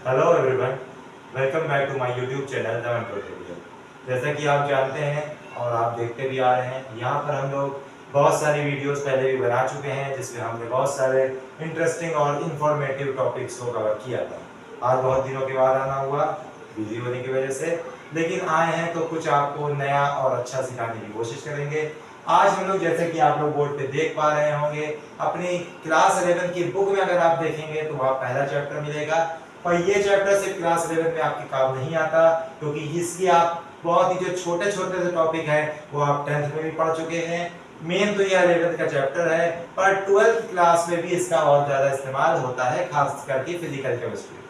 Hello everyone, welcome back to my YouTube channel the entrepreneur. जैसा कि आप जानते हैं और आप देखते भी आ रहे हैं, यहाँ पर हम लोग बहुत सारी वीडियोस पहले भी बना चुके हैं जिसमें हमने बहुत सारे इंटरेस्टिंग और इंफॉर्मेटिव टॉपिक्स को कवर किया था। आज बहुत दिनों के बाद आना हुआ बिजी होने की वजह से, लेकिन आए हैं तो कुछ आपको नया और अच्छा सिखाने की कोशिश करेंगे। आज हम लोग, जैसे कि आप लोग बोर्ड पे देख पा रहे होंगे, अपनी क्लास 11 की बुक में अगर आप देखेंगे तो वहाँ पहला चैप्टर मिलेगा। और ये चैप्टर सिर्फ क्लास 11 में आपके काम नहीं आता, क्योंकि इसकी आप बहुत ही जो छोटे छोटे से टॉपिक है वो आप 10th में भी पढ़ चुके हैं। मेन तो ये 11th का चैप्टर है, पर 12th क्लास में भी इसका बहुत ज्यादा इस्तेमाल होता है, खास करके फिजिकल केमिस्ट्री।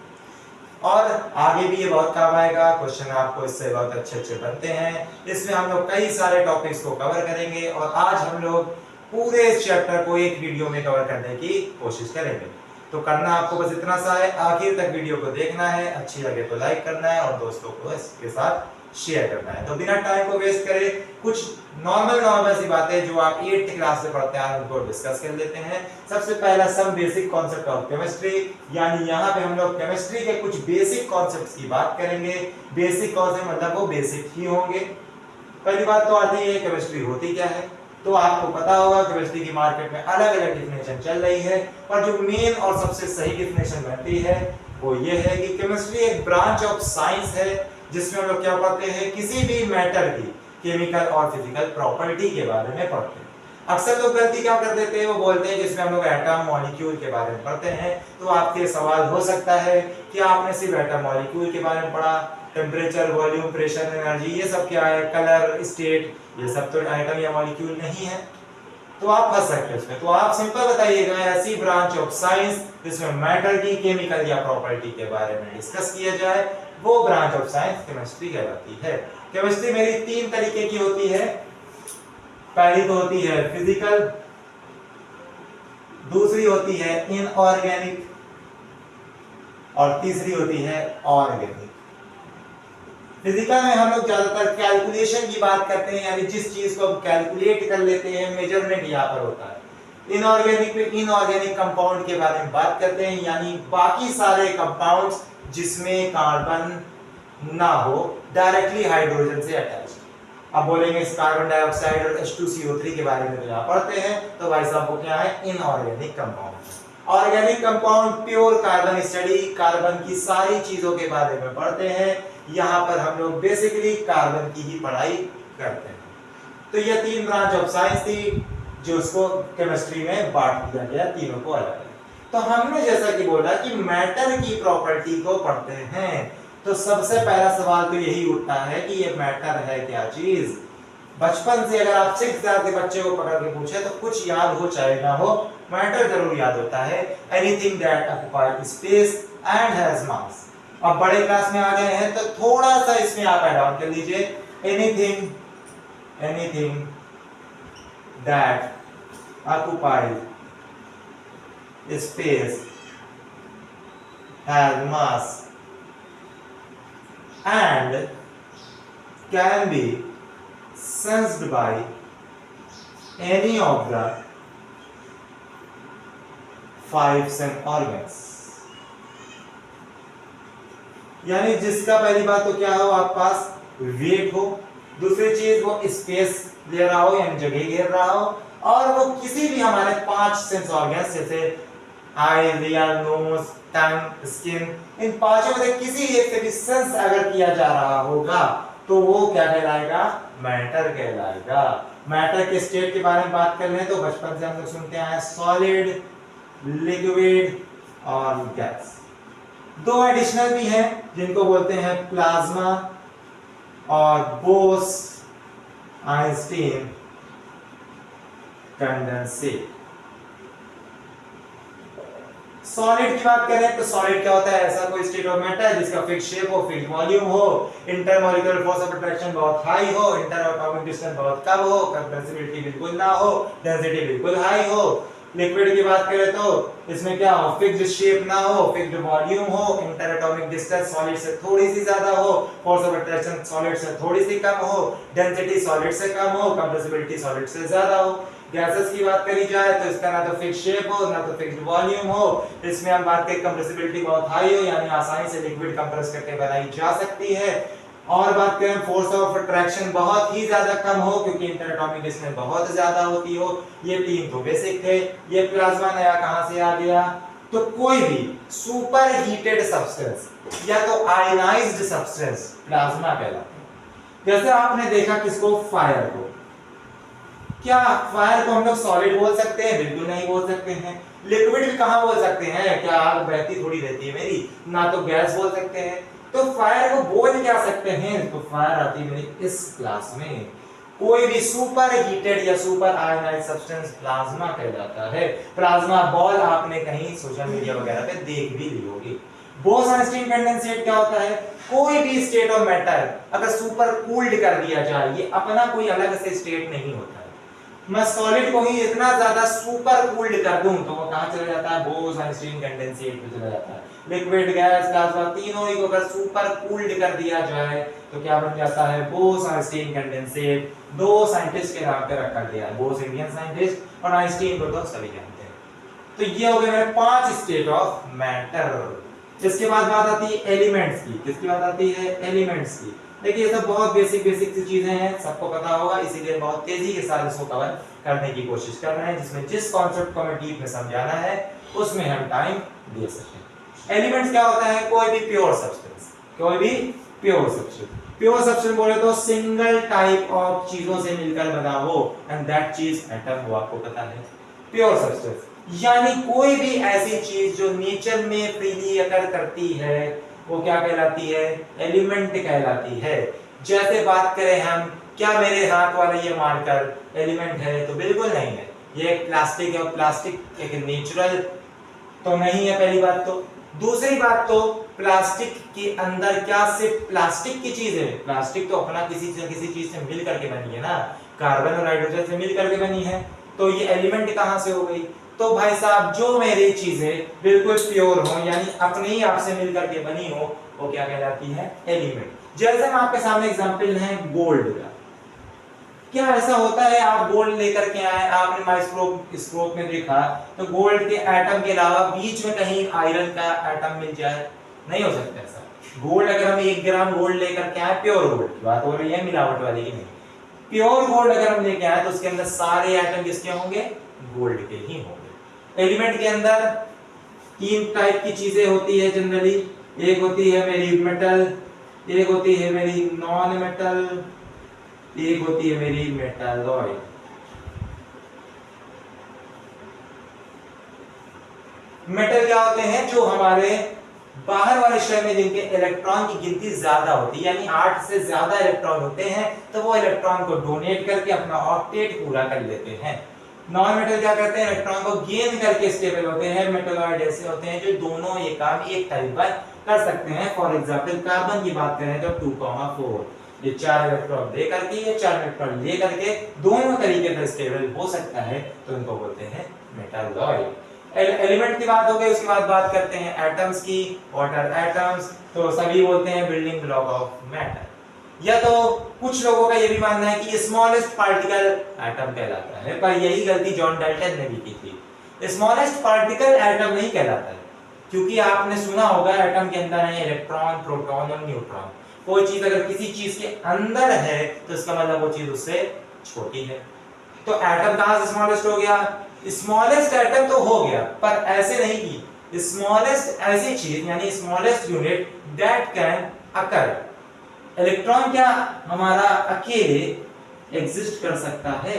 और आगे भी ये बहुत काम आएगा, क्वेश्चन आपको इससे बहुत अच्छे अच्छे बनते हैं। इसमें हम लोग कई सारे टॉपिक्स को कवर करेंगे और आज हम लोग पूरे इस चैप्टर को एक वीडियो में कवर करने की कोशिश करेंगे। तो करना आपको बस इतना सा है, आखिर तक वीडियो को देखना है, अच्छी लगे तो लाइक करना है और दोस्तों को इसके साथ शेयर करना है। तो बिना टाइम को वेस्ट करे कुछ नॉर्मल सी बातें जो आप 8th क्लास में पढ़ते हैं उनको डिस्कस कर लेते हैं। सबसे पहला some basic concept of chemistry, यानी यहाँ पे हम लोग केमिस्ट्री के कुछ बेसिक कॉन्सेप्ट्स की बात करेंगे। बेसिक कॉन्सेप्ट मतलब वो बेसिक ही होंगे। पहली बात तो आती है केमिस्ट्री होती क्या है। तो आपको पता होगा केमिस्ट्री की मार्केट में अलग अलग डिफिनेशन चल रही है, पर जो मेन और सबसे सही डिफिनेशन बनती है वो ये है कि केमिस्ट्री एक ब्रांच ऑफ साइंस है जिसमें हम लोग क्या पढ़ते हैं, किसी भी मैटर की केमिकल और फिजिकल प्रॉपर्टी के बारे में पढ़ते हैं। अक्सर लोग गलती क्या कर देते हैं, वो बोलते हैं कि इसमें हम लोग एटम मॉलिक्यूल के बारे में पढ़ते हैं। तो आपके सवाल हो सकता है कि आपने सिर्फ एटम मॉलिक्यूल के बारे में पढ़ा, टेम्परेचर, वॉल्यूम, प्रेशर, एनर्जी ये सब क्या है, कलर, स्टेट, ये सब तो एटम या मॉलिक्यूल नहीं है। तो आप फंस सकते हैं उसमें। तो आप सिंपल बताइएगा, ऐसी ब्रांच ऑफ साइंस जिसमें मैटर की केमिकल या प्रॉपर्टी के बारे में डिस्कस किया जाए, वो ब्रांच ऑफ साइंस केमिस्ट्री कहलाती है। केमिस्ट्री मेरी 3 तरीके की होती है। पहली तो होती है फिजिकल, दूसरी होती है इनऑर्गेनिक और तीसरी होती है ऑर्गेनिक। फिजिकल में हम लोग ज्यादातर कैलकुलेशन की बात करते हैं, यानी जिस चीज को हम कैलकुलेट कर लेते हैं, मेजरमेंट यहाँ पर होता है। इनऑर्गेनिक में इनऑर्गेनिक कंपाउंड के बारे में बात करते हैं, यानी बाकी सारे कंपाउंड्स जिसमें कार्बन ना हो, डायरेक्टली हाइड्रोजन से अटैच्ड। अब बोलेंगे इस कार्बन डाइऑक्साइड और H2CO3 के बारे में तो यहाँ पढ़ते हैं, तो भाई साहब वो क्या है, inorganic compound. Organic compound pure carbon study, carbon की सारी चीजों के बारे में पढ़ते हैं। यहाँ पर हम लोग बेसिकली कार्बन की ही पढ़ाई करते हैं। तो ये 3 ब्रांच ऑफ साइंस थी जो उसको केमिस्ट्री में बांट दिया गया, तीनों को अलग अलग। तो हमने जैसा कि बोला कि मैटर की प्रॉपर्टी को पढ़ते हैं, तो सबसे पहला सवाल तो यही उठता है कि ये मैटर है क्या चीज। बचपन से अगर आप 6 क्लास के बच्चे को पकड़ के पूछे तो कुछ याद हो चाहे ना हो, मैटर जरूर याद होता है। Anything that occupies space and has मास। अब बड़े क्लास में आ गए हैं तो थोड़ा सा इसमें आप ऐड ऑन कर लीजिए, anything that occupies space has mass and can be sensed by any of the 5 sense organs। यानी जिसका पहली बात तो क्या हो, आप पास वेट हो, दूसरी चीज वो स्पेस ले रहा हो यानी जगह घेर रहा हो, और वो किसी भी हमारे 5 सेंस ऑर्गन्स जैसे आई, ईयर, नोज, टंग, स्किन, इन पांचों में से किसी एक से भी सेंस अगर किया जा रहा होगा तो वो क्या कहलाएगा, मैटर कहलाएगा। मैटर के स्टेट के बारे में बात कर रहे हैं तो बचपन से हम लोग सुनते आए सॉलिड, लिक्विड और गैस। 2 एडिशनल भी हैं जिनको बोलते हैं प्लाज्मा और बोस आइंस्टीन कंडेंसेट। सॉलिड की बात करें तो सॉलिड क्या होता है, ऐसा कोई स्टेट ऑफ मैटर जिसका फिक्स शेप हो, फिक्स वॉल्यूम हो, इंटरमॉलिक्यूलर फोर्स ऑफ अट्रैक्शन बहुत हाई हो, इंटर एटॉमिक डिस्टेंस बहुत कम हो, कंप्रेसिबिलिटी बिल्कुल ना हो, डेंसिटी बिल्कुल हाई हो। लिक्विड की बात करें तो इसमें क्या हो, फिक्स्ड शेप ना हो, फिक्स्ड वॉल्यूम हो, इंटर एटॉमिक डिस्टेंस सॉलिड से थोड़ी सी ज्यादा हो, फोर्स ऑफ अट्रैक्शन सॉलिड से थोड़ी सी कम हो, डेंसिटी सॉलिड से कम हो, कंप्रेसिबिलिटी सॉलिड से ज्यादा हो। गैसेस की बात करी जाए तो इसका ना तो फिक्स शेप हो ना तो फिक्स्ड वॉल्यूम हो, इसमें हम बात करें कंप्रेसिबिलिटी बहुत हाई हो, यानी आसानी से लिक्विड कंप्रेस करके बनाई जा सकती है। और बात करें फोर्स ऑफ अट्रैक्शन बहुत ही ज्यादा कम हो, क्योंकि इंटरएटॉमिक डिस्टेंस बहुत ज्यादा होती हो। ये तीन तो बेसिक थे। ये प्लाज्मा नया कहां से आ गया? तो कोई भी सुपर हीटेड सब्सटेंस या तो आयनाइज्ड सब्सटेंस प्लाज्मा कहलाता है। जैसे आपने देखा किसको? फायर को। क्या फायर को हम लोग सॉलिड बोल सकते हैं? बिल्कुल नहीं बोल सकते हैं। लिक्विड कहां बोल सकते हैं? क्या आग बहती थोड़ी रहती है मेरी, ना तो गैस बोल सकते हैं। तो फायर को बोल क्या सकते हैं? तो फायर आती है मेरी इस क्लास में। कोई भी सुपर हीटेड या सुपर आयनाइज्ड सब्सटेंस प्लाज्मा कहलाता है। प्लाज्मा बॉल आपने कहीं सोशल मीडिया वगैरह पे देख भी ली होगी। बोस-आइंस्टीन कंडेंसेट क्या होता है? कोई भी स्टेट ऑफ मैटर अगर सुपर कूल्ड कर दिया जाए, ये अपना कोई अलग से स्टेट नहीं होता है। मैं सॉलिड को ही इतना ज्यादा सुपर कूल्ड कर दूं तो वो कहां चला जाता है? बोस-आइंस्टीन कंडेंसेट पे चला जाता है। लिक्विड, गैस, प्लाज्मा तीनों ही को अगर सुपर कूल्ड कर दिया जाए तो क्या बन जाता है? Bose-Einstein condensate. दो साइंटिस्ट के नाम पे रखा गया है, बोस इंडियन साइंटिस्ट और आइंस्टीन को तो सभी जानते हैं। तो ये हो गए मेरे 5 स्टेट ऑफ मैटर। इसके बाद बात आती है एलिमेंट्स की। किसकी बात आती है? एलिमेंट्स की। देखिए ये सब बहुत बेसिक सी चीजें हैं, सबको पता होगा, इसीलिए बहुत तेजी के साथ इसको कवर करने की कोशिश कर रहे हैं, जिसमें जिस कॉन्सेप्ट को हमें डीप में समझाना है उसमें हम टाइम दे सकें। एलिमेंट्स क्या होता है? कोई भी प्योर सब्सटेंस। कोई भी प्योर सब्सटेंस। प्योर सब्सटेंस बोले तो सिंगल टाइप ऑफ चीजों से मिलकर बना हो, एंड दैट चीज एटम, वो आपको पता है। प्योर सब्सटेंस यानी कोई भी ऐसी चीज जो नेचर में फ्रीली अकर करती है वो क्या कहलाती है? एलिमेंट कहलाती है। जैसे बात करें हम, क्या मेरे हाथ वाला ये मार्कर एलिमेंट है? तो बिल्कुल नहीं है। ये एक प्लास्टिक है और प्लास्टिक एक नेचुरल तो नहीं है, पहली बात तो। दूसरी बात तो प्लास्टिक के अंदर क्या सिर्फ प्लास्टिक की चीज है? प्लास्टिक तो अपना किसी चीज से मिल करके बनी है ना, कार्बन और हाइड्रोजन से मिल करके बनी है। तो ये एलिमेंट कहां से हो गई? तो भाई साहब जो मेरी चीजें बिल्कुल प्योर हो, यानी अपने ही आप से मिल करके बनी हो, वो क्या कहलाती है? एलिमेंट। जैसे हम आपके सामने एग्जांपल है गोल्ड का। क्या ऐसा होता है आप गोल्ड लेकर के आए, आपने माइक्रोस्कोप में देखा तो गोल्ड के एटम के अलावा बीच में कहीं आयरन का एटम मिल जाए? नहीं हो सकता ऐसा। गोल्ड अगर हम 1 ग्राम गोल्ड लेकर के आए, प्योर गोल्ड की बात हो रही है, मिलावट वाली की नहीं। प्योर गोल्ड अगर हम लेके आए तो उसके अंदर सारे एटम किसके होंगे? गोल्ड के ही होंगे। एलिमेंट के अंदर 3 टाइप की चीजें होती है जनरली। एक होती है मेरी मेटल, एक होती है मेरी नॉन मेटल, एक होती है मेरी मेटालॉइड। मेटल क्या होते हैं? जो हमारे बाहर वाले शेल में जिनके इलेक्ट्रॉन की गिनती ज्यादा होती है, यानी 8 से ज्यादा इलेक्ट्रॉन होते हैं, तो वो इलेक्ट्रॉन को डोनेट करके अपना ऑक्टेट पूरा कर लेते हैं। नॉन मेटल क्या करते हैं? इलेक्ट्रॉन को गेन करके स्टेबल होते हैं। मेटलॉइड ऐसे होते हैं जो दोनों ये काम एक टाइम पर कर सकते हैं। फॉर एग्जांपल कार्बन की बात करें तो 2,4 ये 4 इलेक्ट्रॉन दे करके, ये 4 इलेक्ट्रॉन ले करके दोनों तरीके से स्टेबल हो सकता है, तो इनको बोलते हैं मेटालॉइड। एलिमेंट की बात हो गई, उसके बाद बात करते हैं एटम्स की। What are atoms? तो सभी बोलते हैं बिल्डिंग ब्लॉक ऑफ मैटर। या तो कुछ लोगों का ये भी मानना है कि स्मॉलेस्ट पार्टिकल एटम कहलाता है, पर यही गलती जॉन डाल्टन ने भी की थी। स्मॉलेस्ट पार्टिकल एटम नहीं कहलाता है, क्योंकि आपने सुना होगा एटम के अंदर है इलेक्ट्रॉन, प्रोटॉन और न्यूट्रॉन। कोई चीज अगर किसी चीज के अंदर है तो इसका मतलब वो चीज उससे छोटी है। तो एटम कहां से स्मॉलेस्ट हो गया? स्मॉलेस्ट एटम तो हो गया, पर ऐसे नहीं की स्मॉलेस्ट ऐसी चीज यानी smallest unit that can occur. Electron क्या हमारा अकेले एग्जिस्ट कर सकता है,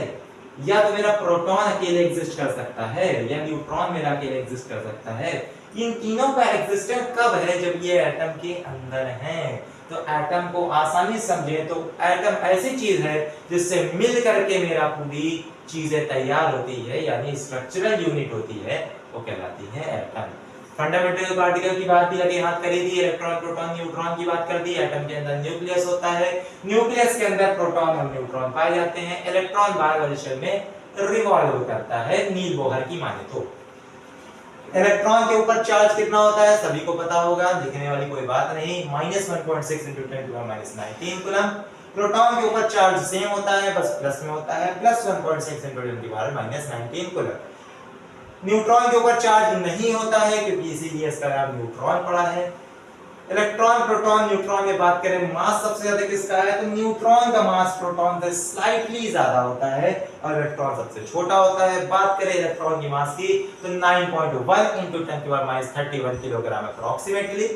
या तो मेरा प्रोटॉन अकेले एग्जिस्ट कर सकता है, या न्यूट्रॉन मेरा अकेले एग्जिस्ट कर सकता है। इन तीनों का एग्जिस्टेंस कब है? जब ये एटम के अंदर है। तो एटम को आसानी से समझे तो एटम ऐसी चीज है जिससे मिल करके मेरा पूरी चीजें तैयार होती है, यानी स्ट्रक्चरल यूनिट होती है, वो कहलाती है एटम। फंडामेंटल पार्टिकल की बात भी लगे हाथ करी थी, इलेक्ट्रॉन, प्रोटॉन, न्यूट्रॉन की बात कर दी। एटम के अंदर न्यूक्लियस होता है, न्यूक्लियस के अंदर प्रोटॉन और न्यूट्रॉन पाए जाते हैं। इलेक्ट्रॉन बाहर वाले शेल में रिवॉल्व करता है, नील बोहर की माने तो। इलेक्ट्रॉन के ऊपर चार्ज कितना होता है सभी को पता होगा, लिखने वाली कोई बात नहीं, -1.6 × 10⁻⁹ कूलम। प्रोटॉन के ऊपर चार्ज सेम होता है, बस प्लस में होता है, प्लस 1.6 × 10⁻⁻19 कूलम। न्यूट्रॉन के ऊपर चार्ज नहीं होता है क्योंकि इसीलिए इसका नाम न्यूट्रॉन पड़ा है। इलेक्ट्रॉन, प्रोटॉन, न्यूट्रॉन में बात करें मास सबसे ज्यादा किसका है, तो न्यूट्रॉन का मास प्रोटॉन से स्लाइटली ज्यादा होता है और इलेक्ट्रॉन सबसे छोटा होता है। बात करें इलेक्ट्रॉन की मास की तो 9.1 × 10⁻31 किलोग्राम अप्रॉक्सीमेटली।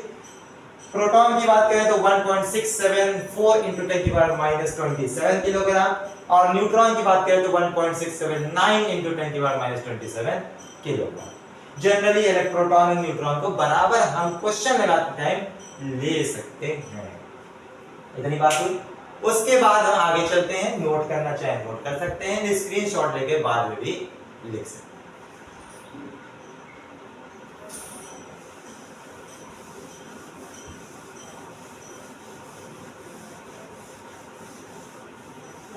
प्रोटॉन की बात करें तो 1.674 × 10⁻27 किलोग्राम और न्यूट्रॉन की बात करें तो 1.679 × 10⁻27 किलोग्राम। जनरली इलेक्ट्रोटॉन और न्यूट्रॉन को बराबर हम क्वेश्चन लगाते टाइम ले सकते हैं। इतनी बात हुई। उसके बाद हम आगे चलते हैं, नोट करना चाहे नोट कर सकते हैं, स्क्रीनशॉट लेके बाद में भी लिख सकते हैं।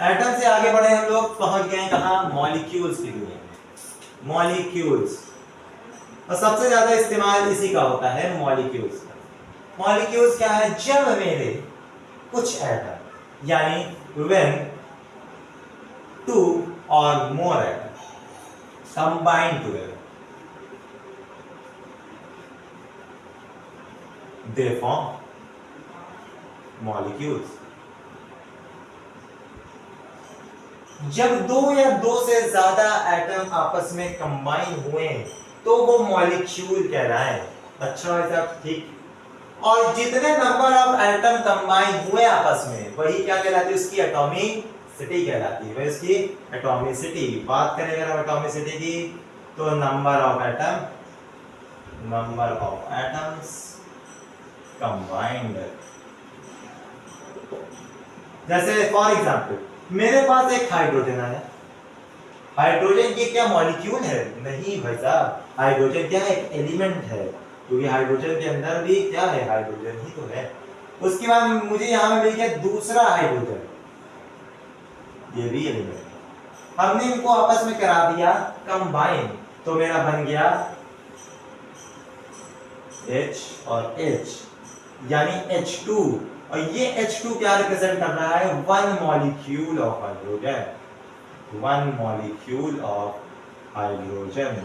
एटम से आगे बढ़े हम लोग, पहुंच गए कहां, मॉलिक्यूल्स की दुनिया में। मॉलिक्यूल्स और सबसे ज्यादा इस्तेमाल इसी का होता है, मॉलिक्यूल्स का। मॉलिक्यूल्स क्या है, जब मेरे कुछ एटम यानी व्हेन 2 और मोर atom combine together they form molecules. जब दो या दो से ज्यादा एटम आपस में कंबाइन हुए तो वो मॉलिक्यूल कहलाए। अच्छा भाई साहब, ठीक। और जितने नंबर ऑफ एटम कंबाइन हुए आपस में वही क्या कहलाती है, उसकी एटॉमिसिटी कहलाती है। इसकी एटॉमिसिटी बात करें अगर हम एटॉमिसिटी की तो नंबर ऑफ एटम्स कंबाइंड। जैसे फॉर एग्जांपल मेरे पास एक हाइड्रोजन है। हाइड्रोजन ये क्या मॉलिक्यूल है, नहीं भाई साहब, हाइड्रोजन क्या है, एक एलिमेंट है, क्योंकि हाइड्रोजन के अंदर भी क्या है, हाइड्रोजन ही तो है। उसके बाद मुझे यहां में मिल गया दूसरा हाइड्रोजन, ये भी एलिमेंट है। हमने इनको आपस में करा दिया कंबाइन, तो मेरा बन गया H और H यानी H2। और ये H2 क्या रिप्रेजेंट कर रहा है, one molecule of hydrogen. One molecule of hydrogen,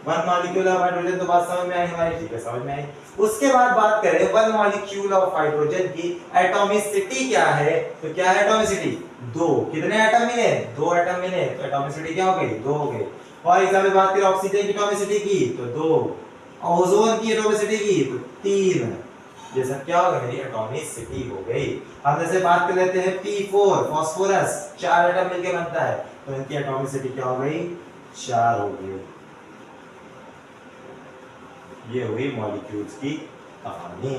one molecule of hydrogen. तो बात समझ में आई हमारी, ठीक है, समझ में आई। उसके बाद बात करें वन मॉलिक्यूल ऑफ हाइड्रोजन की एटॉमिसिटी क्या है, तो क्या है एटॉमिसिटी, दो। कितने एटम मिले, दो एटम मिले, तो एटॉमिसिटी क्या हो गई, दो हो गई। फॉर एग्जांपल बात करें ऑक्सीजन की एटॉमिसिटी की तो दो, ओजोन की एटॉमिसिटी की तो तीन। ये सब क्या हो गया, मेरी एटॉमिसिटी हो गई। हम जैसे बात कर लेते हैं P4 फास्फोरस, 4 एटम मिलके बनता है, तो इनकी एटॉमिसिटी क्या हो गई, 4 हो गई। ये हुई मॉलिक्यूल्स की कहानी।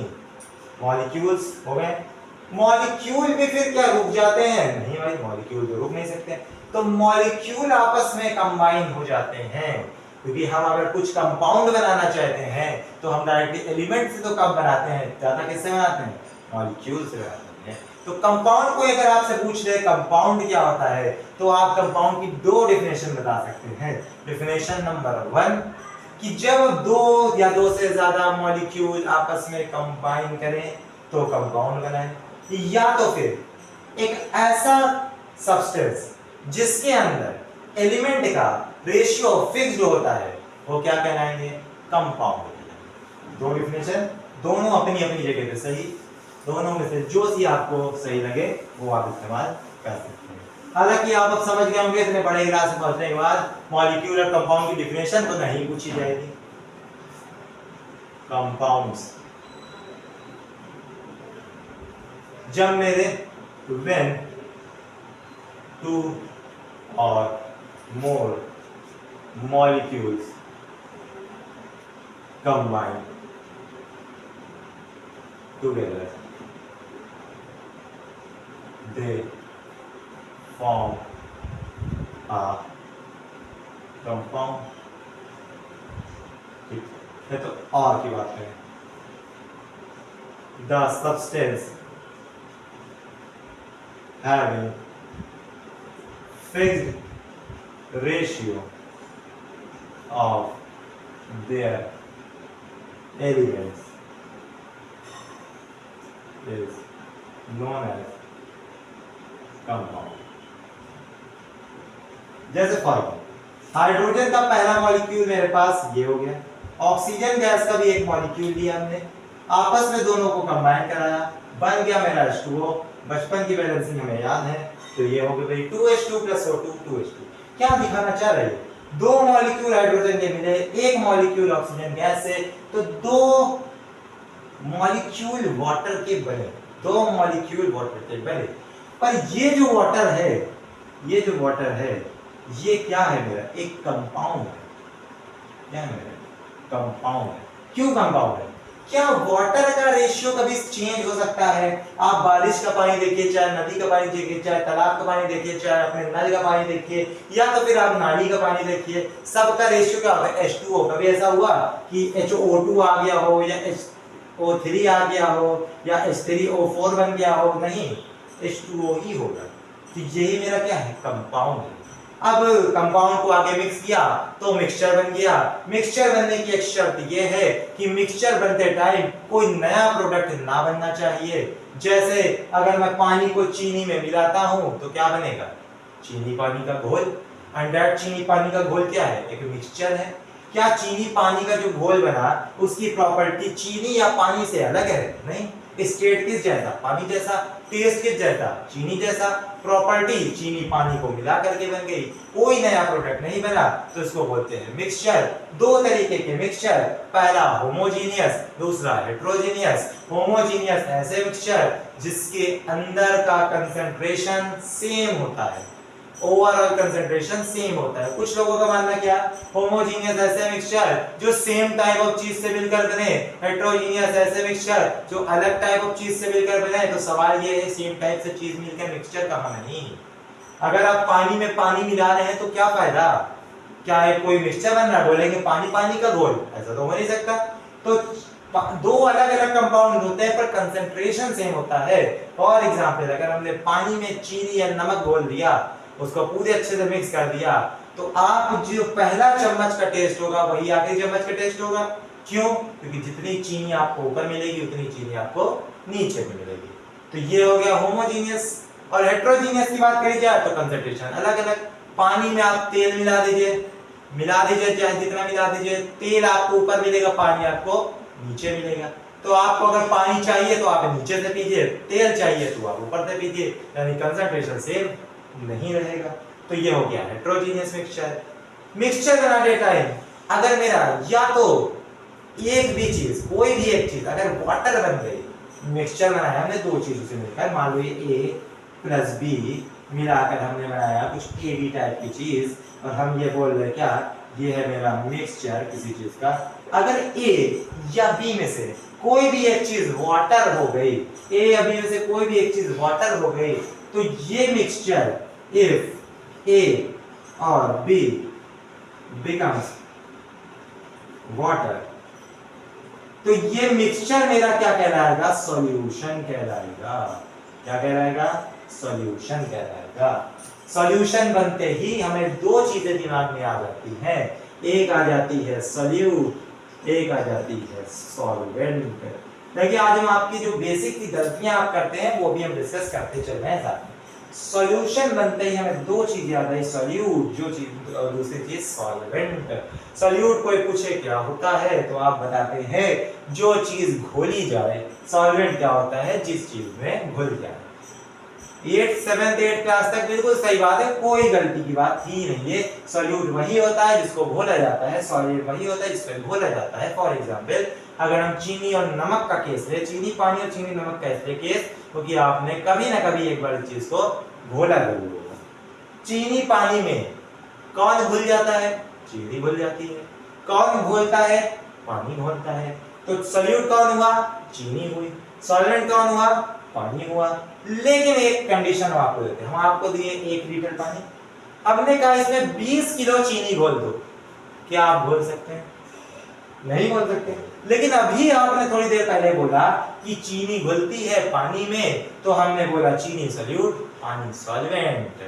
मॉलिक्यूल्स हो गए। मॉलिक्यूल भी फिर क्या रुक जाते हैं, नहीं भाई, मॉलिक्यूल तो रुक नहीं सकते। तो मॉलिक्यूल आपस में कंबाइन हो जाते हैं, क्योंकि हम अगर कुछ कंपाउंड बनाना चाहते हैं तो हम डायरेक्टली एलिमेंट से तो कम बनाते हैं, ज्यादा किससे बनाते हैं, मॉलिक्यूल से बनाते हैं। तो कंपाउंड को अगर आपसे पूछ ले कंपाउंड क्या होता है, तो आप कंपाउंड की दो डेफिनेशन बता सकते हैं। डेफिनेशन नंबर 1 कि जब दो या दो से ज्यादा मॉलिक्यूल आपस में कंबाइन करें तो कंपाउंड बनाए, या तो फिर एक ऐसा सब्सटेंस जिसके अंदर एलिमेंट का रेशियो फिक्स्ड होता है, वो क्या कहलाएंगे, कंपाउंड। दो डिफिनेशन, दोनों अपनी अपनी जगह पे सही, दोनों में से जो सी आपको सही लगे वो आप इस्तेमाल कर सकते हैं। हालांकि आप अब समझ गए होंगे इतने बड़े क्लास में पहुंचने के बाद मॉलिक्यूल और कंपाउंड की डिफिनेशन तो नहीं पूछी जाएगी। कंपाउंड्स, जब मेरे व्हेन 2 और more molecules combine together they form a compound। ठीक है, तो और की बात करें, the substance having fixed ratio of their elements is known as compound. जैसे फॉर्मूला, हाइड्रोजन का पहला मॉलिक्यूल मेरे पास ये हो गया, ऑक्सीजन गैस का भी एक मॉलिक्यूल लिया हमने, आपस में दोनों को कंबाइन कराया, बन गया मेरा H2O। बचपन की बैलेंसिंग हमें याद है, तो ये हो गया भाई 2H2 + O2 2H2। क्या दिखाना चाह रहे हैं, दो मॉलिक्यूल हाइड्रोजन के मिले, एक मॉलिक्यूल ऑक्सीजन गैस से, तो दो मॉलिक्यूल वाटर के बने, दो मॉलिक्यूल वाटर के बने। पर ये जो वाटर है, ये जो वाटर है, ये क्या है मेरा, एक कंपाउंड है। क्या है मेरा, कंपाउंड है। क्यों कंपाउंड है, क्या वाटर का रेशियो कभी चेंज हो सकता है? आप बारिश का पानी देखिए, चाहे नदी का पानी देखिए, चाहे तालाब का पानी देखिए, चाहे अपने नल का पानी देखिए, या तो फिर आप नाली का पानी देखिए, सबका रेशियो क्या होता है, H2O। कभी ऐसा हुआ कि HO2 आ गया हो, या HO3 आ गया हो, या H3O4 बन गया हो? नहीं, H2O ही होगा। तो यही मेरा क्या है, कंपाउंड है। अब कंपाउंड को आगे मिक्स किया तो मिक्सचर बन गया। मिक्सचर बनने की एक शर्त यह है कि मिक्सचर बनते टाइम कोई नया प्रोडक्ट ना बनना चाहिए। जैसे अगर मैं पानी को चीनी में मिलाता हूं तो क्या बनेगा, चीनी पानी का घोल। एंड दैट चीनी पानी का घोल क्या है, एक मिक्सचर है। क्या चीनी पानी का जो घोल बना उसकी प्रॉपर्टी चीनी या पानी से अलग है? नहीं। स्टेट किस जैसा, पानी जैसा। टेस्ट किस जैसा, चीनी जैसा। प्रॉपर्टी चीनी पानी को मिला करके बन गई, कोई नया प्रोडक्ट नहीं बना, तो इसको बोलते हैं मिक्सचर। दो तरीके के मिक्सचर, पहला होमोजीनियस, दूसरा हेट्रोजीनियस। होमोजीनियस ऐसे मिक्सचर जिसके अंदर का कंसंट्रेशन सेम होता है, ओवरऑल कंसंट्रेशन सेम होता है। कुछ लोगों का मानना क्या, होमोजीनियस ऐसे मिक्सचर जो सेम टाइप ऑफ चीज से मिलकर बने, हेट्रोजीनियस ऐसे मिक्सचर जो अलग टाइप ऑफ चीज से मिलकर बने। तो सवाल ये है, सेम टाइप से चीज मिलकर मिक्सचर कहां नहीं। अगर आप पानी में पानी मिला रहे हैं तो क्या फायदा, क्या है कोई मिक्सचर बन रहा, बोलेंगे पानी पानी का घोल, ऐसा तो हो नहीं सकता। तो दो अलग अलग कंपाउंड होते हैं पर कंसंट्रेशन सेम होता है। फॉर एग्जांपल, अगर हमने पानी में चीनी या नमक घोल दिया, उसको पूरे अच्छे से मिक्स कर दिया, तो आप जो पहला चम्मच का टेस्ट होगा वही आखिरी चम्मच का टेस्ट होगा। क्यों, क्योंकि जितनी चीनी आपको ऊपर मिलेगी उतनी चीनी आपको नीचे में मिलेगी। तो ये हो गया होमोजीनियस। और हेट्रोजीनियस की बात करी जाए तो कंसंट्रेशन अलग अलग। पानी में आप तेल मिला दीजिए चाहे जितना मिला दीजिए, तेल आपको ऊपर मिलेगा, पानी आपको नीचे मिलेगा। तो आपको अगर पानी चाहिए तो आप नीचे से पीजिए, तेल चाहिए तो आप ऊपर से पीजिए, यानी कंसंट्रेशन सेम नहीं रहेगा। तो ये हो गया हेट्रोजीनियस मिक्सचर। मिक्सचर बनाने टाइम अगर मेरा या तो एक भी चीज, कोई भी एक चीज अगर वाटर बन गई, मिक्सचर बनाया हमने दो चीजों से मिलकर, मान लो ये A + B मिलाकर हमने बनाया कुछ AB टाइप की चीज, और हम ये बोल रहे क्या, ये है मेरा मिक्सचर किसी चीज का। अगर A या B में से कोई भी एक चीज वाटर हो गई, A या B में से कोई भी एक चीज वाटर हो गई, तो ये मिक्सचर if A और B becomes water, तो ये मिक्सचर मेरा क्या कहलाएगा, सॉल्यूशन कहलाएगा। क्या कहलाएगा, सॉल्यूशन कहलाएगा। सॉल्यूशन बनते ही हमें दो चीजें दिमाग में आ जाती हैं, एक आ जाती है सॉल्यूट, एक आ जाती है सॉल्वेंट। देखिए आज हम आपकी जो बेसिक की गलतियां आप करते हैं वो भी हम डिस्कस करते चल रहे हैं साथ में। सॉल्यूशन बनते ही हमें दो चीज याद आई, सॉल्यूट जो चीज, और दूसरी चीज सॉल्वेंट। सॉल्यूट कोई पूछे क्या होता है तो आप बताते हैं जो चीज घोली जाए। सॉल्वेंट क्या होता है, जिस चीज में घुल जाए। 7th 8th क्लास तक बिल्कुल सही बात है, कोई गलती की बात ही नहीं है। सॉल्यूट वही होता है जिसको घोला जाता है, सॉलिड वही होता है जिसको घोला जाता है। फॉर एग्जांपल अगर हम चीनी और नमक का केस ले, चीनी पानी और चीनी नमक का इसलिए केस क्योंकि आपने कभी ना कभी एक बार चीज को घोला जरूर होगा। चीनी पानी में कौन घुल जाता है, चीनी घुल जाती है। कौन घोलता है, पानी घोलता है। तो सॉल्यूट कौन हुआ, चीनी हुई। सॉल्वेंट कौन हुआ, पानी हुआ। लेकिन एक कंडीशन हम आपको देते हैं, हम आपको दिए 1 लीटर पानी, हमने कहा इसमें 20 किलो चीनी घोल दो, क्या आप घोल सकते हैं, नहीं घोल सकते। लेकिन अभी आपने थोड़ी देर पहले बोला कि चीनी घुलती है पानी में, तो हमने बोला चीनी सॉल्यूट, पानी सॉल्वेंट।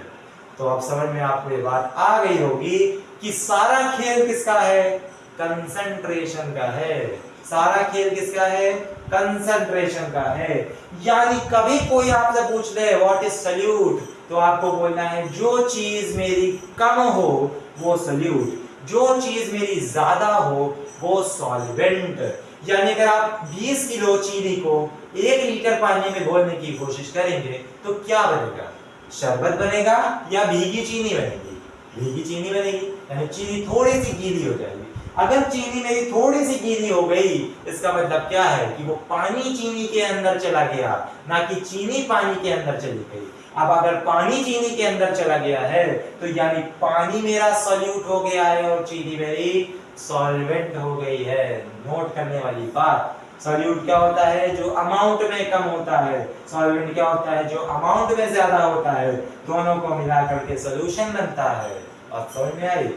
तो अब समझ में आपको ये बात आ गई होगी कि सारा खेल किसका है, कंसंट्रेशन का है। सारा खेल किसका है, कंसंट्रेशन का है। यानी कभी कोई आपसे पूछ ले व्हाट इज सल्यूट, तो आपको बोलना है जो चीज मेरी कम हो वो सल्यूट, जो चीज मेरी ज्यादा हो वो सॉल्वेंट। यानी अगर आप 20 किलो चीनी को 1 लीटर पानी में घोलने की कोशिश करेंगे तो क्या बनेगा? शरबत बनेगा या भीगी चीनी बनेगी? भीगी चीनी बनेगी, यानी चीनी थोड़ी सी गीली हो जाएगी। अगर चीनी मेरी थोड़ी सी गीली हो गई, इसका मतलब क्या है कि वो पानी चीनी के अंदर चला गया, ना कि चीनी पानी के अंदर चली गई। अब अगर पानी चीनी के अंदर चला गया है तो यानी पानी मेरा सॉल्यूट हो गया है और चीनी मेरी सॉल्वेंट हो गई है। नोट करने वाली बात, सॉल्यूट क्या होता है? जो अमाउंट में कम होता है। सॉल्वेंट क्या होता है? जो अमाउंट में ज्यादा होता है। दोनों को मिला करके सॉल्यूशन बनता है। और समझ में आई?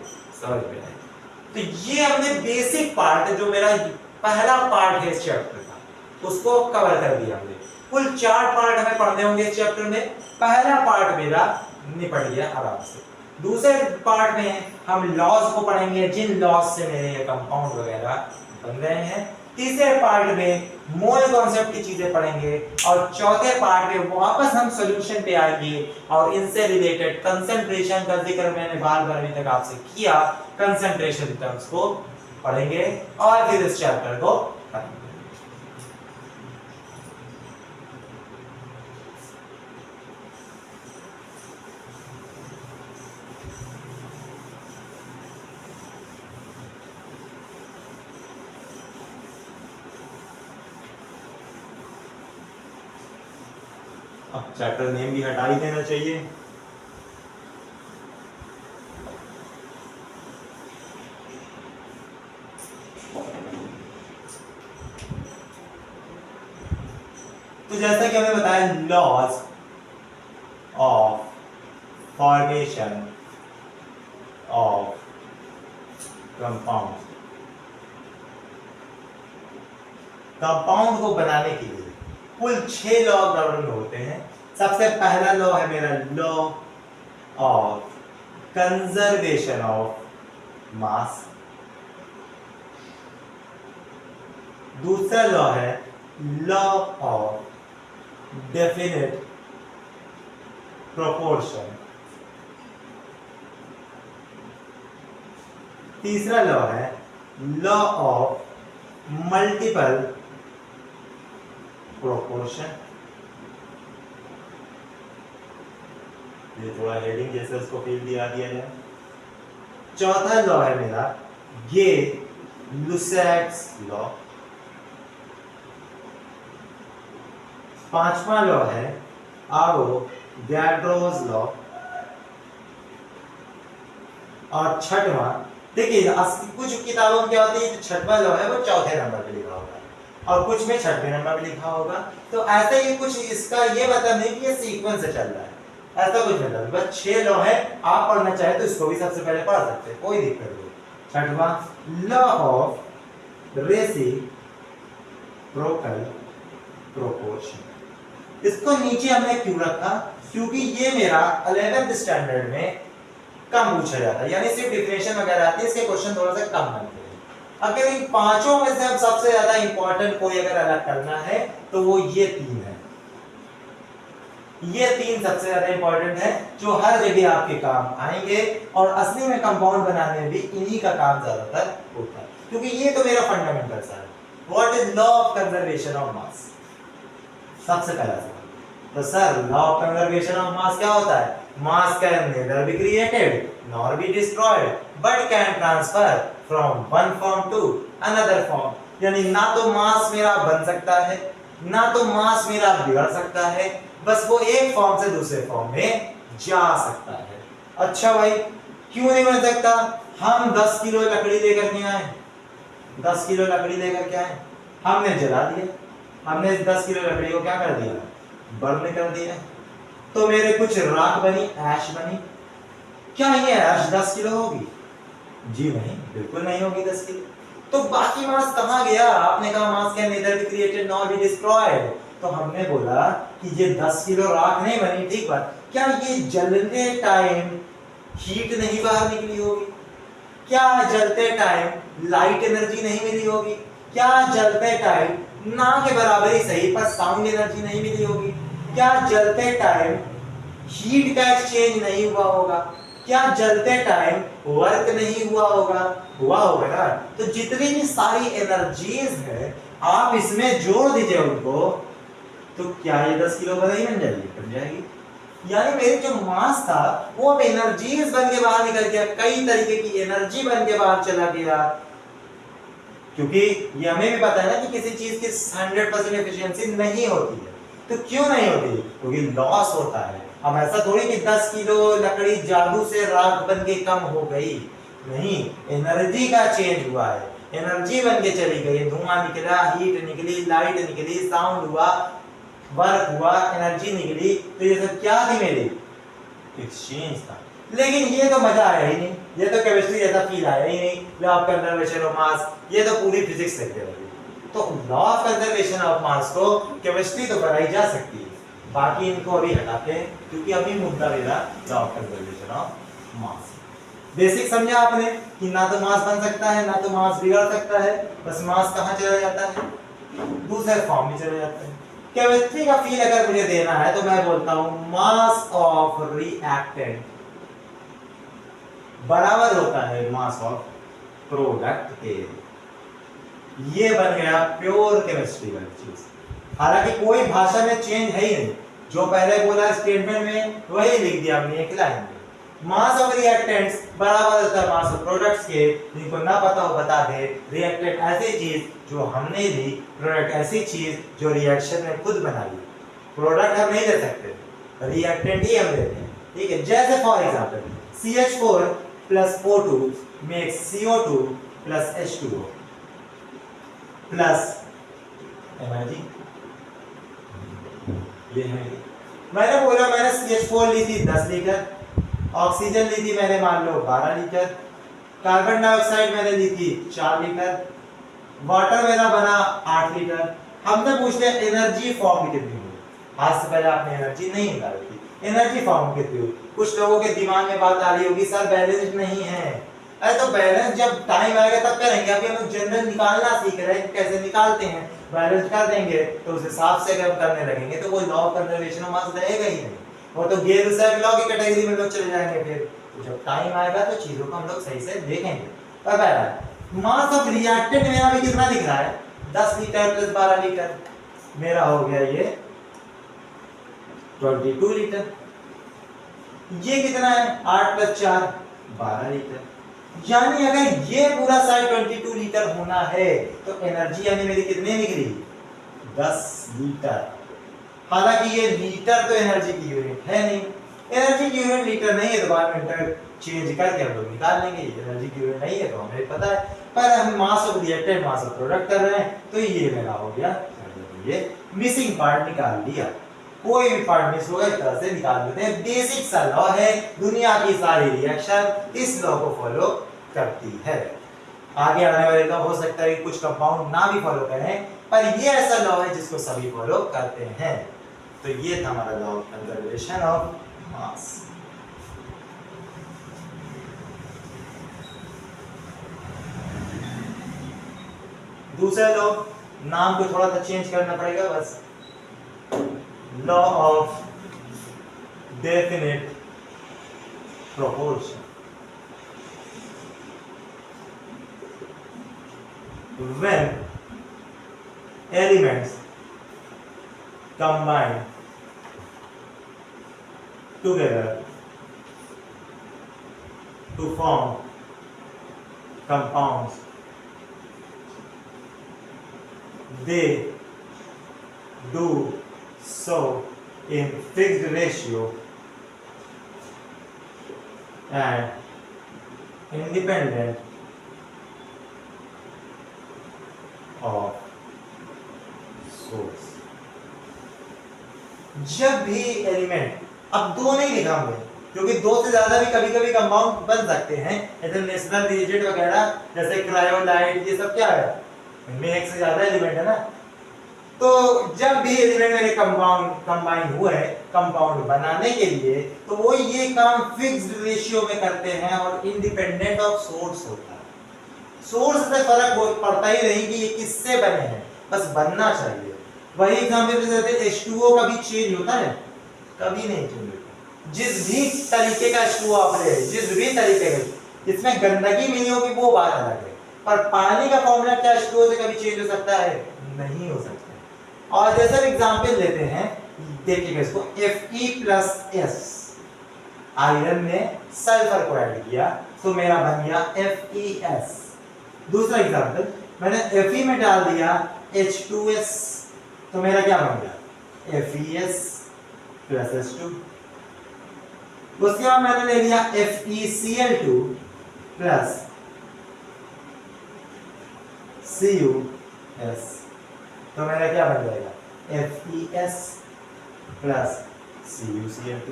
समझ में आई। तो ये हमने बेसिक पार्ट, जो मेरा पहला पार्ट है इस चैप्टर का, उसको कवर कर दिया हमने। कुल 4 पार्ट हमें पढ़ने होंगे इस चैप्टर में। पहला पार्ट मेरा निपट गया आराम से। दूसरे पार्ट में हम लॉज को पढ़ेंगे, जिन लॉज से मेरे ये कंपाउंड वगैरह बन रहे हैं। तीसरे पार्ट में मोल कॉन्सेप्ट की चीजें पढ़ेंगे और चौथे पार्ट में वापस हम सॉल्यूशन पे आएंगे और इनसे रिलेटेड कंसंट्रेशन का जिक्र मैंने बार-बार अभी तक आपसे किया, कंसंट्रेशन टर्म्स को पढ़ेंगे और फिर इस चैप्टर को पढ़ेंगे। अब चैप्टर नेम भी हटा ही देना चाहिए। तो जैसा कि हमें बताया, laws of formation of compound. Compound को बनाने के लिए कुल 6 लॉ गवर्न होते हैं। सबसे पहला लॉ है मेरा लॉ ऑफ कंजर्वेशन ऑफ मास। दूसरा लॉ है लॉ ऑफ डेफिनेट प्रोपोर्शन। तीसरा लॉ है लॉ ऑफ मल्टीपल प्रोपोर्शन। ये थोड़ा हेडिंग जैसे उसको फील दिया जाए। चौथा लॉ है मेरा गे लुसैक्स लॉ। पांचवा लॉ है एवोगाड्रोस लॉ। और छठवां, देखिए कुछ किताबों में क्या होती है, जो छठवां लॉ है वो चौथे नंबर पे लिखा होगा और कुछ में छठवें नंबर पे लिखा होगा। तो ऐसे ही कुछ इसका ये मतलब नहीं कि ये सीक्वेंस से चल रहा है, ऐसा कुछ मतलब नहीं। बस 6 लॉ है, आप पढ़ना चाहे तो इसको भी सबसे पहले पढ़ सकते हैं, कोई दिक्कत नहीं। छठवां लॉ ऑफ रेसिप्रोकल प्रोपोर्शन। इसको नीचे हमने क्यों रखा? क्योंकि ये मेरा 11th स्टैंडर्ड में कम पूछा जाता है, यानी सिर्फ डिफिनेशन वगैरह आती है, इसके क्वेश्चन थोड़ा सा कम बनते हैं। अगर इन पांचों में से हम सबसे ज्यादा इंपॉर्टेंट कोई अगर अलग करना है तो वो ये 3 है। ये 3 सबसे ज्यादा इंपॉर्टेंट है, जो हर जगह आपके काम आएंगे और असली में कंपाउंड बनाने में भी इन्हीं का काम ज्यादातर होता है, क्योंकि ये तो मेरा फंडामेंटल सा है। What is law of conservation of mass? सबसे पहला सवाल तो sir, law of conservation of mass क्या होता है? Mass can neither be created nor be destroyed but can transfer from one form to another form. यानी ना तो मास मेरा बन सकता है, ना तो मास मेरा बिगड़ सकता है, बस वो एक फॉर्म से दूसरे फॉर्म में जा सकता है। अच्छा भाई, क्यों नहीं बन सकता? हम 10 किलो लकड़ी लेकर के आए, 10 किलो लकड़ी लेकर के आए, हमने जला दिया, हमने इस 10 किलो लकड़ी को क्या कर दिया? बर्न कर दिया। तो मेरे कुछ राख बनी, ऐश बनी। क्या ये ऐश 10 किलो होगी? जी नहीं, बिल्कुल नहीं होगी 10 किलो। तो बाकी मास कहाँ गया? आपने कहा मास can neither be created nor be destroyed, तो हमने बोला कि ये 10 किलो राख नहीं बनी, ठीक बात। क्या ये जलते टाइम हीट नहीं बाहर निकली होगी? क्या जलते टाइम लाइट एनर्जी नहीं मिली होगी? क्या जलते टाइम ना के बराबर ही सही, पर साउंड एनर्जी नहीं मिली होगी। क्या जलते टाइम हीट का एक्सचेंज नहीं हुआ होगा? क्या जलते टाइम वर्क नहीं हुआ होगा? हुआ होगा ना। तो जितनी भी सारी एनर्जीज है आप इसमें जोड़ दीजिए उनको, तो क्या ये 10 किलो बन जाएगी? बन जाएगी। यानी मेरे जो मास था वो अब एनर्जीज बन के बाहर निकल गया, कई तरीके की एनर्जी बन के बाहर चला गया। क्योंकि ये हमें भी पता है ना कि किसी चीज की 100% एफिशिएंसी नहीं होती है। तो क्यों नहीं होती? क्योंकि लॉस होता है। अब ऐसा थोड़ी कि 10 किलो लकड़ी जादू से राख बन के कम हो गई, नहीं, एनर्जी का चेंज हुआ है, एनर्जी बन के चली गई, धुआं निकला, हीट निकली, लाइट निकली, साउंड हुआ, वर्क हुआ, एनर्जी निकली। तो ये सब क्या थी? मेरी एक्सचेंज था। लेकिन ये तो मजा आया ही नहीं, ये तो केमिस्ट्री जैसा फील आया ही नहीं। लॉ ऑफ कंजर्वेशन ऑफ मास, ये तो पूरी फिजिक्स लग गई। तो लॉ ऑफ कंजर्वेशन ऑफ मास को केमिस्ट्री तो बनाई जा सकती है, बाकी इनको अभी हटाते हैं, क्योंकि अभी मुद्दा मेरा law of conservation of mass. Basic समझा आपने कि ना तो मास बन सकता है, ना तो मास बिगड़ सकता है, बस मास कहाँ चला जाता है? दूसरे फॉर्म में चला जाता है। केमिस्ट्री का फील अगर मुझे देना है तो मैं बोलता हूं मास ऑफ रिएक्टेंट बराबर होता है मास ऑफ प्रोडक्ट के। ये बन गया प्योर केमिस्ट्री वाली चीज। हालांकि कोई भाषा में चेंज है ही नहीं, जो पहले बोला स्टेटमेंट में वही लिख दिया हमने एक लाइन में। मास ऑफ रिएक्टेंट्स बराबर होता है मास ऑफ प्रोडक्ट्स के। जिनको ना पता हो बता दे, रिएक्टेंट ऐसी चीज जो हमने ली, प्रोडक्ट ऐसी चीज जो रिएक्शन में खुद बनाई। प्रोडक्ट हम नहीं ले सकते, रिएक्टेंट ही हम लेते हैं, ठीक है। जैसे for example CH4 plus O2 makes CO2 plus H2O plus energy. ये है, मैंने बोला मैंने CH4 ली थी 10 लीटर, ऑक्सीजन ली थी मैंने मान लो 12 लीटर, कार्बन डाइऑक्साइड मैंने ली थी 4 लीटर, वाटर मेरा बना 8 लीटर। हमने पूछ लिया एनर्जी फॉर्म कितनी हुई। आज से पहले आपने एनर्जी नहीं निकाली थी, एनर्जी फॉर्म कितनी हुई? कुछ लोगों के दिमाग में बात आ रही होगी, सर बैलेंस नहीं है। अरे तो बैलेंस जब टाइम आएगा तब करेंगे, अभी हम लोग जनरल निकालना सीख रहे हैं, कैसे निकालते हैं, बैलेंस कर देंगे तो उस हिसाब से अगर करने लगेंगे तो वो लॉ ऑफ कंजर्वेशन ऑफ मास रहेगा ही नहीं, वो तो गेल साइड लॉ की कैटेगरी में लोग चले जाएंगे। फिर तो जब टाइम आएगा तो चीजों को हम लोग सही से देखेंगे। अब आ रहा है मास ऑफ रिएक्टेंट मेरा भी कितना दिख रहा है? 10 लीटर प्लस 12 लीटर, मेरा हो गया ये 22 लीटर। ये कितना है? 8 प्लस 4 12 लीटर। यानी अगर ये पूरा साइड 22 लीटर होना है तो एनर्जी यानी मेरी कितनी निकली? 10 लीटर। हालांकि ये लीटर तो एनर्जी की यूनिट है नहीं, एनर्जी की यूनिट लीटर नहीं है, तो बाद में चेंज करके हम लोग निकाल लेंगे। एनर्जी की यूनिट नहीं है तो हमें पता है, पर हम mass of reactant mass of product कर रहे हैं, तो ये मेरा हो गया, ये मिसिंग पार्ट निकाल लिया। कोई भी पार्ट मिस होगा इस तरह से निकाल देते हैं। बेसिक सा लॉ है, दुनिया की सारी रिएक्शन इस लॉ को फॉलो करती है। आगे आने वाले लॉ हो सकता है कि कुछ कंपाउंड ना भी फॉलो करें, पर ये ऐसा लॉ है जिसको सभी फॉलो करते हैं। तो ये था हमारा लॉ ऑफ कंजर्वेशन ऑफ मास। दूसरा लॉ, नाम को थोड़ा सा चेंज करना पड़ेगा बस, law of definite proportion. When elements combine together to form compounds, they do so in fixed ratio and independent of source। जब भी एलिमेंट, अब दो नहीं लिखा हमने क्योंकि दो से ज्यादा भी कभी कभी कंपाउंड बन सकते हैं, जैसे नेशनल रिएजेंट वगैरह, जैसे क्रायोलाइट, ये सब क्या है, इनमें एक से ज्यादा एलिमेंट है ना। तो जब भी एलिमेंट मेरे कंबाइन हुए कंपाउंड बनाने के लिए, तो वो ये काम फिक्स्ड रेशियो में करते हैं और इंडिपेंडेंट ऑफ सोर्स होता है। सोर्स से फर्क पड़ता ही नहीं कि ये किससे बने हैं, बस बनना चाहिए। वही एग्जांपल देते हैं, H2O कभी चेंज होता है? कभी नहीं चेंज होता। जिस भी तरीके का H2O आप ले, जिस भी तरीके का, इसमें गंदगी मिली होगी वो बात अलग है, पर पानी का फॉर्मूला क्या H2O से कभी चेंज हो सकता है? नहीं हो सकता। और जैसे एग्जांपल लेते हैं, देखिएगा इसको, Fe+S, आयरन में सल्फर को ऐड किया तो मेरा बन गया FeS। दूसरा एग्जांपल, मैंने Fe में डाल दिया H2S तो मेरा क्या बन गया? FeS+H2। उसके बाद मैंने ले लिया FeCl2 प्लस CuS तो मेरा क्या बन जाएगा? FeS plus CuCl2।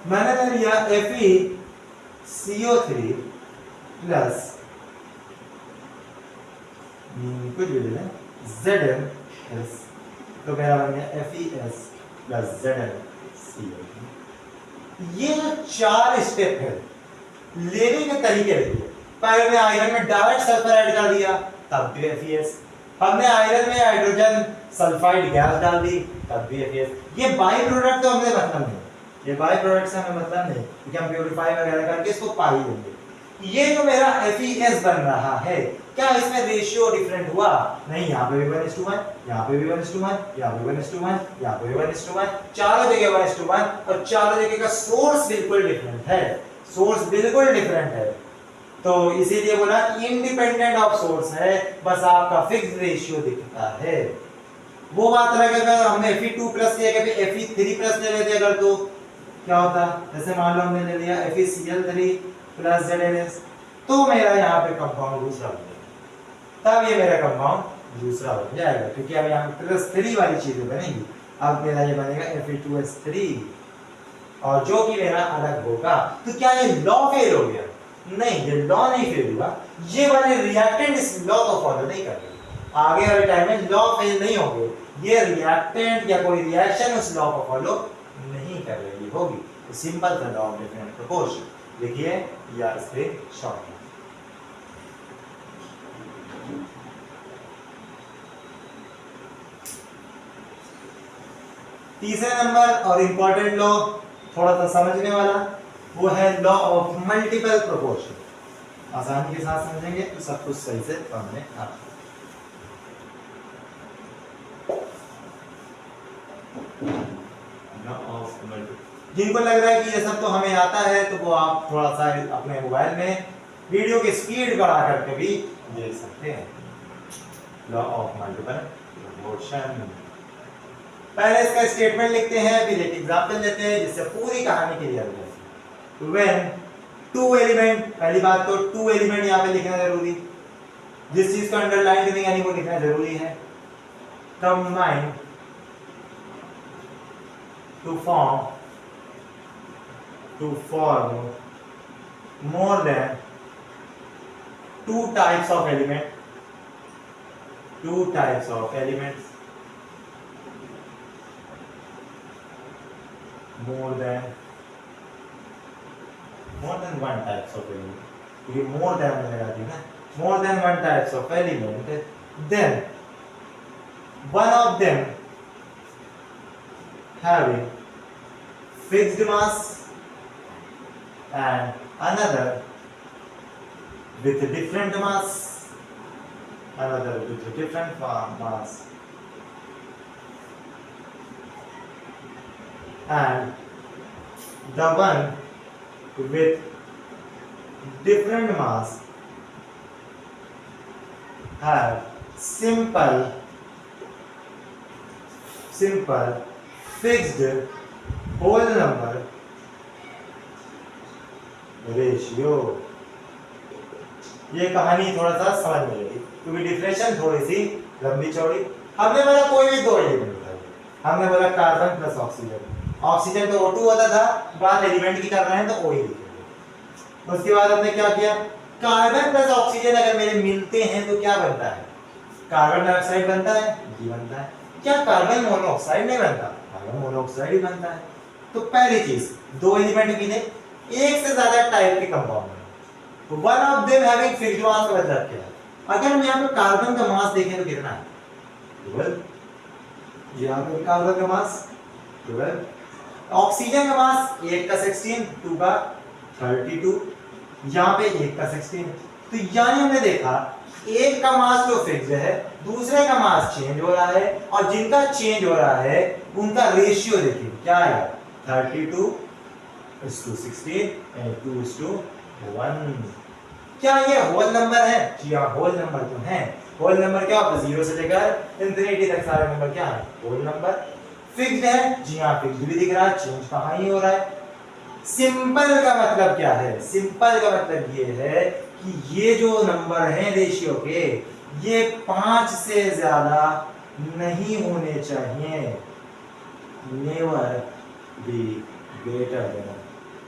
मैंने ले लिया FeCO3 प्लस कुछ भी ले ZnS तो मेरा बन गया FeS प्लस ZnCO3। ये जो 4 स्टेप है लेने के तरीके देखिए। पहले में आयरन में डायरेक्ट सल्फर ऐड कर दिया तब भी FeS, हमने आयरन में हाइड्रोजन सल्फाइड गैस डाल दी तब भी FeS। ये बाई प्रोडक्ट तो हमने मतलब नहीं, ये बाई प्रोडक्ट से हमें मतलब नहीं क्योंकि हम प्यूरिफाई वगैरह करके इसको पा ही देंगे। ये जो मेरा FeS बन रहा है, क्या इसमें रेशियो डिफरेंट हुआ? नहीं, यहाँ पे भी 1:1, यहाँ पे भी 1:1, यहाँ पे 1:1, यहाँ पे भी 1:1, चारों जगह 1:1 और चारों जगह का सोर्स बिल्कुल डिफरेंट है, सोर्स बिल्कुल डिफरेंट है। तो इसीलिए बोला इंडिपेंडेंट ऑफ सोर्स है, बस आपका फिक्स्ड रेशियो दिखता है। वो बात अलग है, अगर हमने Fe2 प्लस की जगह Fe3 प्लस ले लेते अगर तो क्या होता? जैसे मान लो हमने ले लिया FeCl3 प्लस ZnS तो मेरा यहाँ पे कंपाउंड दूसरा बन जाएगा, तब ये मेरा कंपाउंड दूसरा बन जाएगा क्योंकि अब यहाँ पे +3 वाली चीजें बनेगी। अब मेरा ये बनेगा Fe2S3 और जो कि मेरा अलग होगा। तो क्या ये लॉ फेल हो गया? नहीं, ये लॉ नहीं फेल हुआ, ये वाले रिएक्टेंट इस लॉ को फॉलो नहीं कर रहे। आगे वाले टाइम में लॉ फेल नहीं होंगे, ये रिएक्टेंट या कोई रिएक्शन उस लॉ को फॉलो नहीं कर रही होगी। सिंपल सा लॉ ऑफ डिफरेंट प्रोपोर्शन देखिए या इस पे शॉर्ट। तीसरा नंबर और इंपॉर्टेंट लॉ थोड़ा सा समझने वाला, वो है लॉ ऑफ मल्टीपल प्रोपोर्शन। आसानी के साथ समझेंगे तो सब कुछ सही से समझ में आता है। जिनको लग रहा है कि ये सब तो हमें आता है तो वो आप थोड़ा सा अपने मोबाइल में वीडियो की स्पीड बढ़ा करके भी देख सकते हैं। लॉ ऑफ मल्टीपल प्रोपोर्शन, पहले इसका स्टेटमेंट लिखते हैं फिर एक एग्जांपल लेते हैं जिससे पूरी कहानी क्लियर हो जाए। व्हेन टू एलिमेंट, पहली बात तो टू एलिमेंट यहाँ पे लिखना जरूरी, जिस चीज को अंडरलाइन करेंगे यानी वो लिखना जरूरी है। Combine to form more than two types of elements more than one types of element, ये more than हमने लगा दी ना, more than one types of element, then one of them having fixed mass and another with different mass, and the one with different mass have simple fixed whole number ratio. ये कहानी थोड़ा सा समझ में आएगी क्योंकि डिफरेंशियल थोड़ी सी लंबी चौड़ी। हमने बोला कोई भी दो एलिमेंट उठाइए, हमने बोला कार्बन प्लस ऑक्सीजन, ऑक्सीजन तो O2 होता था, बात एलिमेंट की कर रहे हैं तो O ही लिखेंगे। उसके बाद हमने क्या किया, कार्बन प्लस ऑक्सीजन अगर मेरे मिलते हैं तो क्या बनता है? कार्बन डाइऑक्साइड बनता है, जी बनता है। क्या कार्बन मोनोऑक्साइड नहीं बनता? कार्बन मोनोऑक्साइड ही बनता है। तो पहली चीज, दो एलिमेंट मिले, एक से ज्यादा टाइप के कंपाउंड है तो one of them having fixed mass का मतलब क्या है? अगर हम यहाँ पे कार्बन का मास देखें तो कितना है? 12। यहाँ पे कार्बन का मास 12, ऑक्सीजन का मास 1 का 16, 2 का 32, यहाँ पे 1 का 16। तो यानी हमने देखा एक का मास जो फिक्स्ड है, दूसरे का मास चेंज हो रहा है, और जिनका चेंज हो रहा है उनका रेशियो देखिए क्या आएगा, 32:16 and 2:1। क्या ये होल नंबर है? जी हाँ, होल नंबर तो है। होल नंबर क्या होता है? 0 से लेकर इंफिनिटी तक सारे नंबर क्या है? Whole number. फिक्स्ड है? जी हाँ, फिक्स्ड भी दिख रहा है, चेंज कहाँ ही हो रहा है। सिंपल का मतलब क्या है? सिंपल का मतलब ये है कि ये जो नंबर हैं रेशियो के, ये 5 से ज्यादा नहीं होने चाहिए। Never be greater than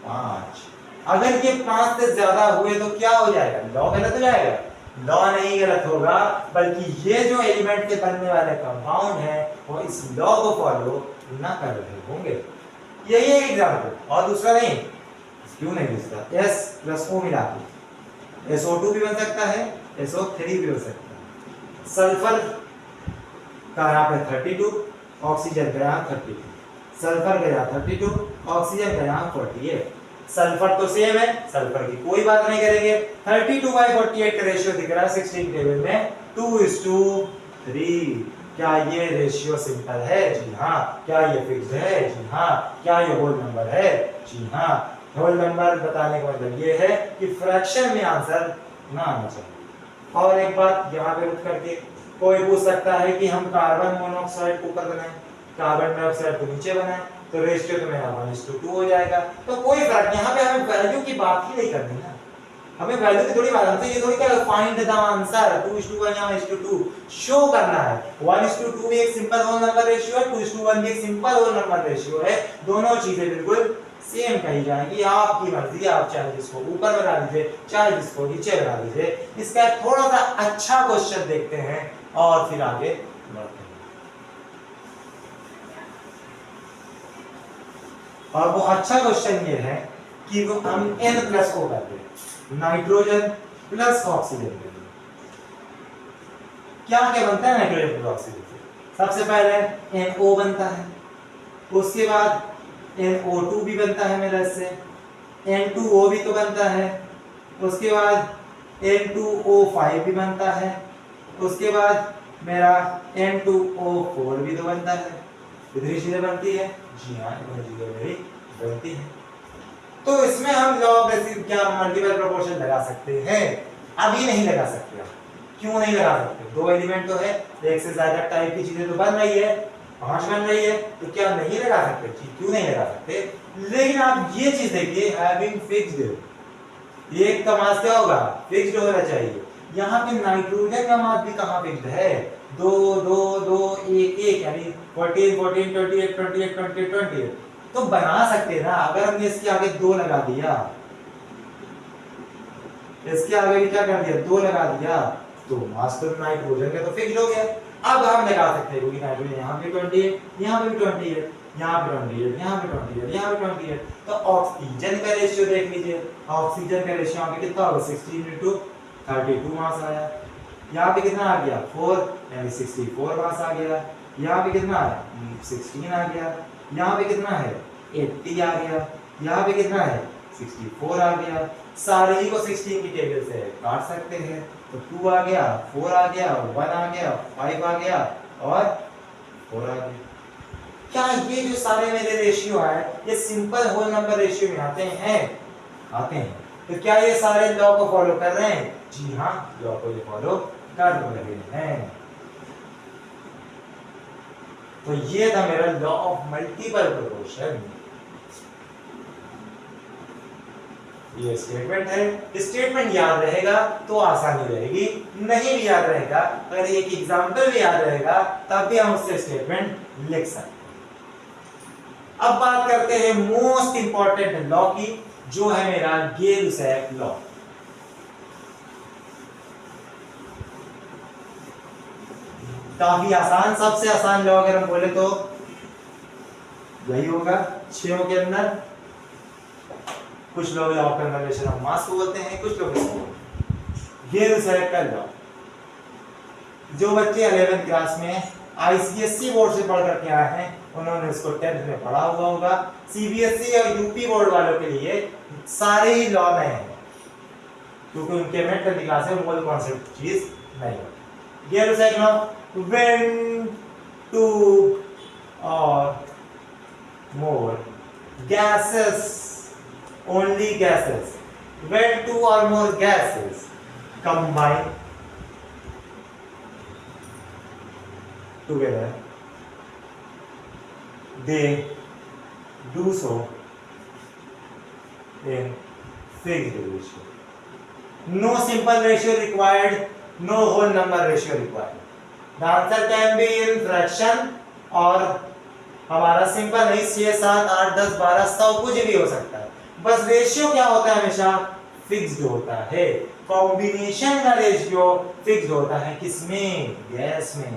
5। अगर ये 5 से ज्यादा हुए तो क्या हो जाएगा? लॉ गलत हो जाएगा? लॉ नहीं गलत होगा, बल्कि ये जो एलिमेंट के बनने वाले कंपाउंड है वो इस लॉ को फॉलो ना कर रहे होंगे। यही एक एग्जाम्पल, और दूसरा नहीं। क्यों नहीं दूसरा? S प्लस O मिला के SO2 भी बन सकता है, SO3 भी हो सकता है। सल्फर का यहाँ पे 32, ऑक्सीजन का यहाँ 32, सल्फर का यहाँ 32, ऑक्सीजन का यहाँ 48। सल्फर तो सेम है, सल्फर की कोई बात नहीं करेंगे। 32/48 का रेशियो दिख रहा है 16 टेबल में, 2:3। क्या ये रेशियो सिंपल है? जी हाँ। क्या ये फिक्स्ड है? जी हाँ। क्या ये होल नंबर है? जी हाँ। होल नंबर बताने का मतलब ये है कि फ्रैक्शन में आंसर ना आना चाहिए। और एक बात यहाँ पे रुक करके कोई पूछ सकता है कि हम कार्बन मोनोऑक्साइड को ऊपर बनाएं, कार्बन डाइऑक्साइड को नीचे बनाएं, तो रेशियो तो मेरा 1:2 हो जाएगा। तो कोई फर्क नहीं, यहाँ पे हमें वैल्यू की बात ही नहीं करनी ना, हमें वैल्यू की थोड़ी बात है। ये थोड़ी क्या फाइंड द आंसर 2:1 या 1:2 शो करना है। 1:2 भी एक सिंपल होल नंबर रेशियो है, 2:1 भी एक सिंपल होल नंबर रेशियो है। दोनों चीजें बिल्कुल सेम कही जाएंगी। आपकी मर्जी, आप चाहे जिसको ऊपर बना लीजिए, चाहे जिसको नीचे बना लीजिए। इसका थोड़ा सा अच्छा क्वेश्चन देखते हैं और फिर आगे बढ़ते हैं। और वो अच्छा क्वेश्चन ये है कि वो हम N+ को करते हैं, नाइट्रोजन प्लस ऑक्सीजन। क्या क्या बनता है नाइट्रोजन प्लस ऑक्सीजन से? सबसे पहले NO बनता है, उसके बाद NO2 भी बनता है मेरा इससे, N2O भी तो बनता है, उसके बाद N2O5 भी बनता है, उसके बाद मेरा N2O4 भी तो बनता है। कितनी चीजें बनती है? जी हाँ, इतनी चीजें मेरी बनती है। तो इसमें हम लॉ ऑफ रेसिप्रोसिटी क्या मल्टीपल प्रोपोर्शन लगा सकते हैं? अभी नहीं लगा सकते। क्यों नहीं लगा सकते? दो एलिमेंट तो है, एक से ज्यादा टाइप की चीजें तो बन रही है, 5 बन रही है, तो क्या नहीं लगा सकते? क्यों नहीं लगा सकते? लेकिन आप ये चीज देखिए, हैविंग फिक्स्ड, एक का मास क्या होगा? फिक्स्ड होना चाहिए। यहाँ पे नाइट्रोजन का मास भी कहाँ फिक्स्ड है? 2 2 2 1 1, यानी 14 14 28 28 28 28। तो बना सकते ना, अगर हमने इसके आगे 2 लगा दिया, इसके आगे भी क्या कर दिया? 2 लगा दिया, तो मास तो नाइट्रोजन का तो फिक्स्ड हो गया। अब हम लगा सकते हैं, क्योंकि नाइट्रोजन यहाँ पे 28, यहाँ पे 28, यहाँ पे 28, यहाँ पे 28, यहाँ पे 28। तो ऑक्सीजन का रेशियो देख लीजिए, ऑक्सीजन का रेशियो आगे कितना होगा? 16:32 मास आया। यहाँ पे कितना आ गया? 4, यानी 64 मास आ गया। यहाँ पे कितना है? 16 आ गया। यहाँ पे कितना है? 80 आ गया। यहाँ पे कितना है? 64 आ गया। सारे ही को 16 की टेबल से काट सकते हैं, तो 2 आ गया, 4 आ गया, 1 आ गया, 5 आ गया और 4 आ गया। क्या ये जो सारे मेरे रेशियो है, ये सिंपल होल नंबर रेशियो में आते हैं? आते हैं। तो क्या ये सारे लॉ को फॉलो कर रहे हैं? जी हाँ, लॉ को ये फॉलो कर रहे हैं। तो ये था मेरा लॉ ऑफ मल्टीपल प्रोपोर्शन। ये स्टेटमेंट है। स्टेटमेंट याद रहेगा तो आसानी रहेगी, नहीं भी याद रहेगा, अगर एक एग्जांपल भी याद रहेगा तब भी हम उससे स्टेटमेंट लिख सकते हैं। अब बात करते हैं मोस्ट इंपॉर्टेंट लॉ की, जो है मेरा गे-लुसैक लॉ। काफी आसान, सबसे आसान लॉ अगर हम बोले तो यही होगा 6 के अंदर। कुछ लोग लॉ ऑफ कंजर्वेशन ऑफ मास को बोलते हैं, कुछ लोग इसको गे-लुसैक का लॉ। जो बच्चे 11th क्लास में आईसीएससी बोर्ड से पढ़ करके आए हैं, उन्होंने इसको 10th में पढ़ा हुआ होगा। सीबीएसई और यूपी बोर्ड वालों के लिए सारे ही लॉ में है, क्योंकि उनके में तरीका से मोल कॉन्सेप्ट चीज नहीं होती। ये सेकंड, व्हेन टू और मोर gases, only gases, when two or more gases combine together, they do so in fixed ratio. No simple ratio required, no whole number ratio required. The answer can be in fraction और हमारा simple नहीं 6, 7, 8, 10, 12, 100 कुछ भी हो सकता है। बस ratio क्या होता है, हमेशा फिक्स्ड होता है। कॉम्बिनेशन का रेशियो फिक्स्ड होता है, किसमें, गैस में।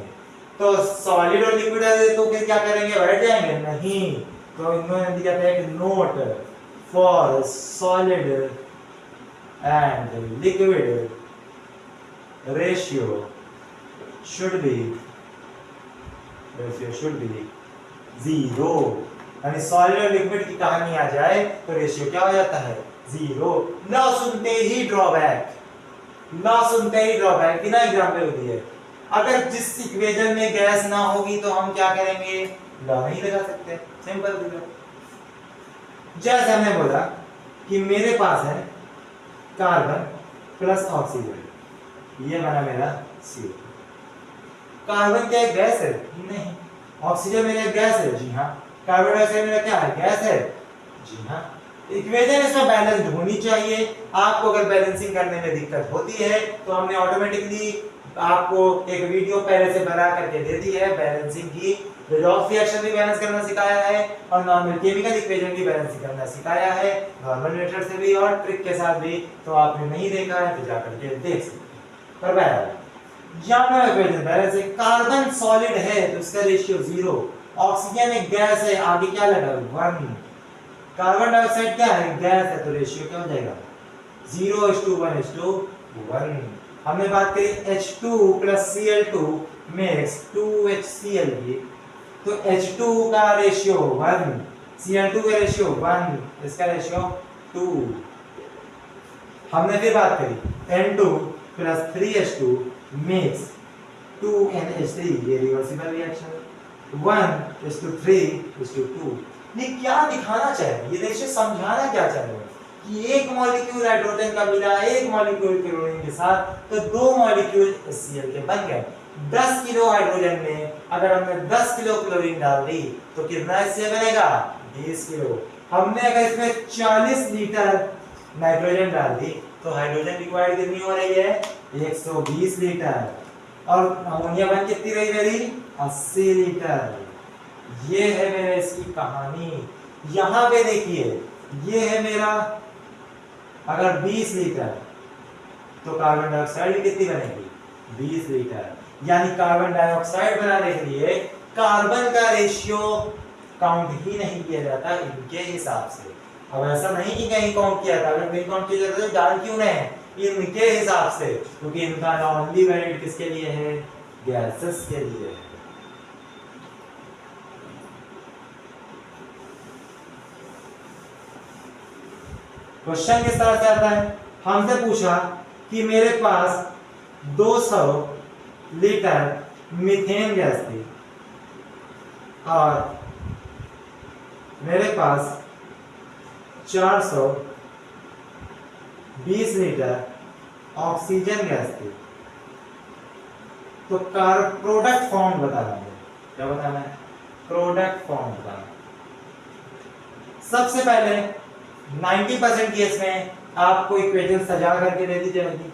तो सॉलिड और लिक्विड है तो फिर क्या करेंगे, बैठ जाएंगे, नहीं। तो इन्होंने दिया था एक note, for solid and liquid ratio should be 0। यानी सॉलिड और लिक्विड की कहानी आ जाए तो रेशियो क्या हो जाता है, 0। लॉ सुनते ही ड्रॉबैक, लॉ सुनते ही ड्रॉबैक। बिना एग्जाम्पल दिए, अगर जिस इक्वेशन में गैस ना होगी तो हम क्या करेंगे, लॉ नहीं लगा सकते, सिंपल सी बात। जैसे हमने बोला कि मेरे पास है कार्बन प्लस ऑक्सीजन, ये बना मेरा CO। कार्बन क्या है, गैस है? नहीं। ऑक्सीजन मेरा गैस है? जी हाँ। कार्बन डाइऑक्साइड मेरा क्या है, गैस है? जी हाँ। इक्वेशन इसमें बैलेंस्ड होनी चाहिए। आपको अगर बैलेंसिंग करने में दिक्कत होती है तो हमने ऑटोमेटिकली आपको एक वीडियो पहले से बना करके दे दी है बैलेंसिंग की। रिडॉक्स रिएक्शन भी बैलेंस करना सिखाया है और नॉर्मल केमिकल इक्वेशन भी बैलेंस करना सिखाया है, नॉर्मल मेथड से भी और ट्रिक के साथ भी। तो आपने नहीं देखा है तो जाकर के देख सकते हैं। पर बहरहाल यहाँ इक्वेशन बैलेंस है। कार्बन सॉलिड है तो इसका रेशियो 0, ऑक्सीजन एक गैस है, आगे क्या लगा, 1। कार्बन डाइऑक्साइड क्या है, गैस है, तो रेशियो क्या हो जाएगा, 0:1:1। हमने बात करी H2 + Cl2 makes 2HCl की, तो H2 का रेशियो 1, Cl2 का रेशियो 1, इसका रेशियो 2। हमने फिर बात करी N2 + 3H2 makes 2NH3, ये रिवर्सिबल रिएक्शन, 1:3:2। ये क्या दिखाना चाहे, ये रेशियो समझाना क्या चाह रहे हैं कि एक मॉलिक्यूल हाइड्रोजन का मिला एक मॉलिक्यूल क्लोरीन के साथ तो 2 मॉलिक्यूल HCl के बन गए। 10 किलो हाइड्रोजन में अगर हमने 10 किलो क्लोरीन डाल दी तो कितना HCl बनेगा, 20 किलो। हमने अगर इसमें 40 लीटर नाइट्रोजन डाल दी तो हाइड्रोजन रिक्वायर्ड कितनी हो रही है, 120 लीटर। और अमोनिया बन कितनी रही मेरी, 80 लीटर। ये है मेरे इसकी कहानी। यहाँ पे देखिए, ये है मेरा अगर 20 लीटर तो कार्बन डाइऑक्साइड कितनी बनेगी, 20 लीटर। यानी कार्बन डाइऑक्साइड बनाने के लिए कार्बन का रेशियो काउंट ही नहीं किया जाता इनके हिसाब से। अब ऐसा नहीं कि कहीं काउंट किया था, अगर कहीं काउंट किया जाता तो डाल क्यों नहीं, इनके हिसाब से, क्योंकि इनका ओनली वैलिड किसके लिए है, गैसेस के लिए है। क्वेश्चन किस तरह से आता है, हमसे पूछा कि मेरे पास 200 लीटर मीथेन गैस थी और मेरे पास 420 लीटर ऑक्सीजन गैस थी। तो प्रोडक्ट फॉर्म बताना है, क्या बताना है, प्रोडक्ट फॉर्म बताना। सबसे पहले 90% केस में आपको इक्वेशन सजा करके दे दी जाएगी